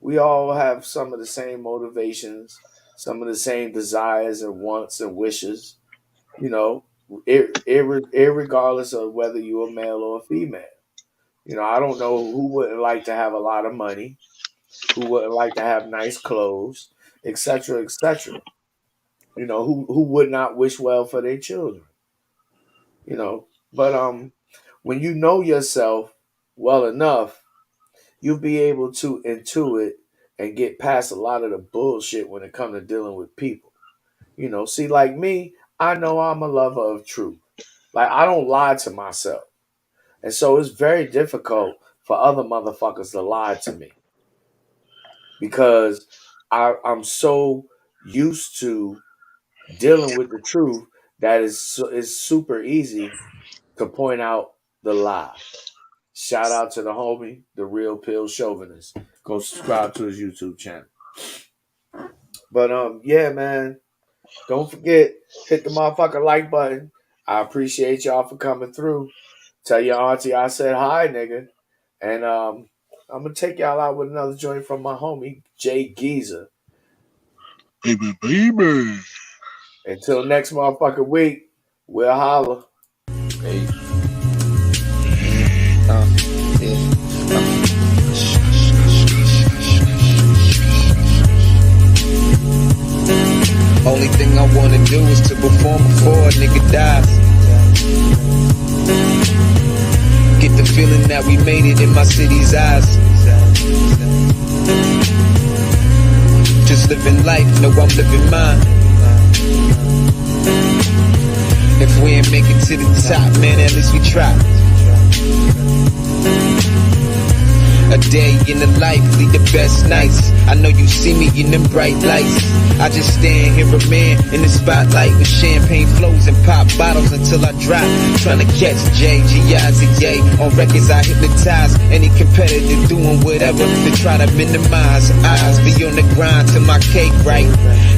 We all have some of the same motivations, some of the same desires and wants and wishes, you know, irregardless of whether you're a male or a female. You know, I don't know who wouldn't like to have a lot of money, who wouldn't like to have nice clothes, etc., etc. You know, who would not wish well for their children. You know, but when you know yourself well enough, you'll be able to intuit and get past a lot of the bullshit when it comes to dealing with people. You know, see, like me, I know I'm a lover of truth. Like, I don't lie to myself. And so it's very difficult for other motherfuckers to lie to me. Because I'm so used to dealing with the truth that it's super easy to point out the lie. Shout out to the homie, the Real Pill Chauvinist. Go subscribe to his YouTube channel. But yeah, man. Don't forget, hit the motherfucking like button. I appreciate y'all for coming through. Tell your auntie I said hi, nigga. And I'm gonna take y'all out with another joint from my homie, Jay Geezer. Baby. Until next motherfucking week, we'll holla. Hey. Only thing I wanna do is to perform before a nigga dies. Get the feeling that we made it in my city's eyes. Just living life, know I'm living mine. If we ain't make it to the top, man, at least we try. A day in the life, lead the best nights. I know you see me in them bright lights. I just stand here a man in the spotlight with champagne flows and pop bottles until I drop. Trying to catch J.G.I.Z.A. On records I hypnotize any competitor doing whatever to try to minimize. Eyes be on the grind till my cake right.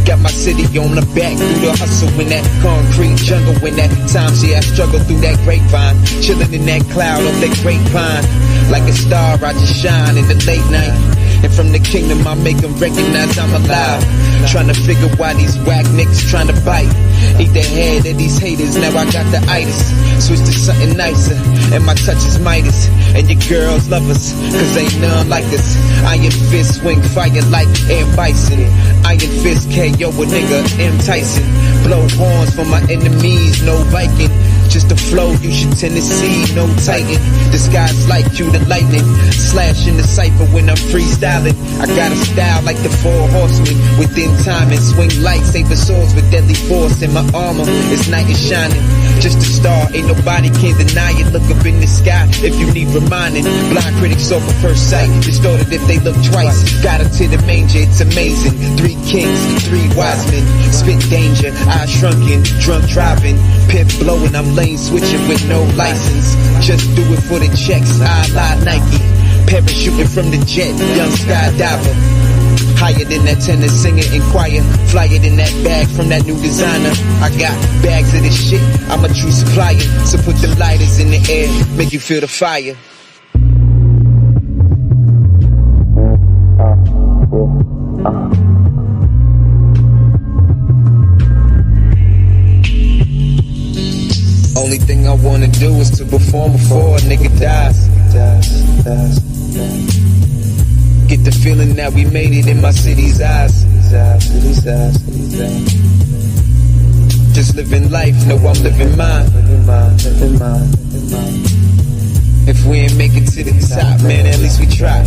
Got my city on the back through the hustle in that concrete jungle. When that time, see I struggle through that grapevine, chilling in that cloud of that grapevine. Like a star, I just shine in the late night. And from the kingdom, I make them recognize I'm alive. Trying to figure why these whack niggas trying to bite. Eat the head of these haters, now I got the itis. Switch to something nicer, and my touch is Midas. And your girls love us, cause ain't none like us. Iron fist swing fire like Air Bison. Iron fist KO a nigga, M. Tyson. Blow horns for my enemies, no Viking. just the flow, you should tend to see. No titan, the sky's like you, the lightning. Slash in the cipher when I'm freestyling. I got a style like the 4 horsemen. Within time and swing lightsaber swords with deadly force. In my armor, it's night is shining. Just a star, ain't nobody can deny it. Look up in the sky if you need reminding. Blind critics saw for first sight, distorted if they look twice. Got her to the manger, it's amazing. 3 kings, 3 wise men. Spit danger, eyes shrunken, drunk driving. Pimp blowing, I'm lane switching with no license. Just do it for the checks, I lie Nike. Parachuting from the jet, young skydiver. Higher than that tenor singer in choir. Flyer than that bag from that new designer. I got bags of this shit, I'm a true supplier. So put them lighters in the air, make you feel the fire. Only thing I wanna do is to perform before a nigga dies. Get the feeling that we made it in my city's eyes. Just living life, know I'm living mine. If we ain't make it to the top, man, at least we try.